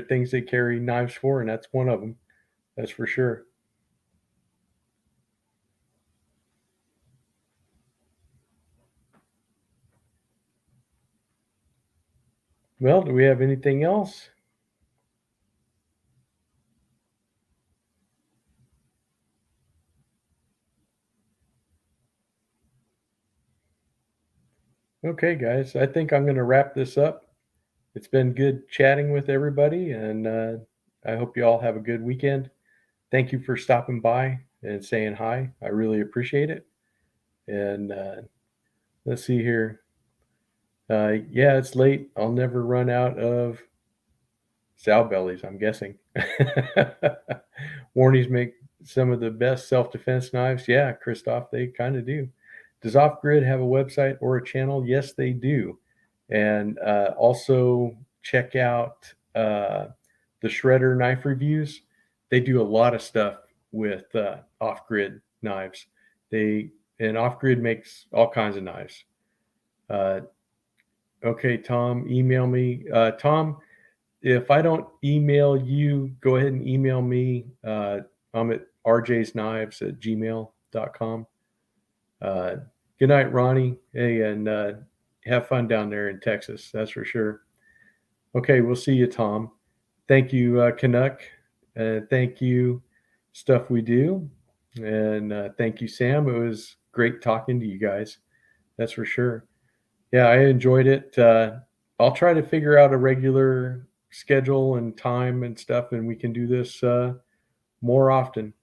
things they carry knives for, and that's one of them. That's for sure. Well, do we have anything else? Okay, guys, I think I'm going to wrap this up. It's been good chatting with everybody, and I hope you all have a good weekend. Thank you for stopping by and saying hi. I really appreciate it. And let's see here. Yeah, it's late. I'll never run out of sow bellies, I'm guessing. Warnies make some of the best self defense knives. Yeah, Christoph, they kind of do. Does Off Grid have a website or a channel? Yes, they do. And also check out the Shredder knife reviews. They do a lot of stuff with Off Grid knives. And Off Grid makes all kinds of knives. Uh, okay, Tom, email me. Tom, if I don't email you, go ahead and email me. I'm at rjsknives@gmail.com. Uh, Good night, Ronnie. Hey, and have fun down there in Texas. That's for sure. Okay, we'll see you, Tom. Thank you, Canuck. Thank you, Stuff We Do. And thank you, Sam. It was great talking to you guys. That's for sure. Yeah, I enjoyed it. I'll try to figure out a regular schedule and time and stuff, and we can do this more often,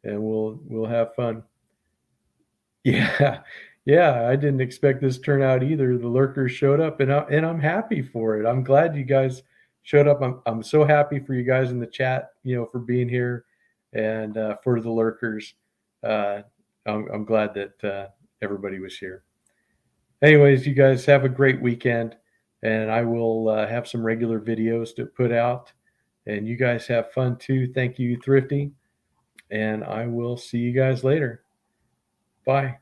and we'll have fun. Yeah, yeah. I didn't expect this turnout either. The lurkers showed up, and I'm happy for it. I'm glad you guys showed up. I'm so happy for you guys in the chat, for being here, and for the lurkers. Uh, I'm glad that everybody was here. Anyways, you guys have a great weekend, and I will have some regular videos to put out. And you guys have fun too. Thank you, Thrifty, and I will see you guys later. Bye.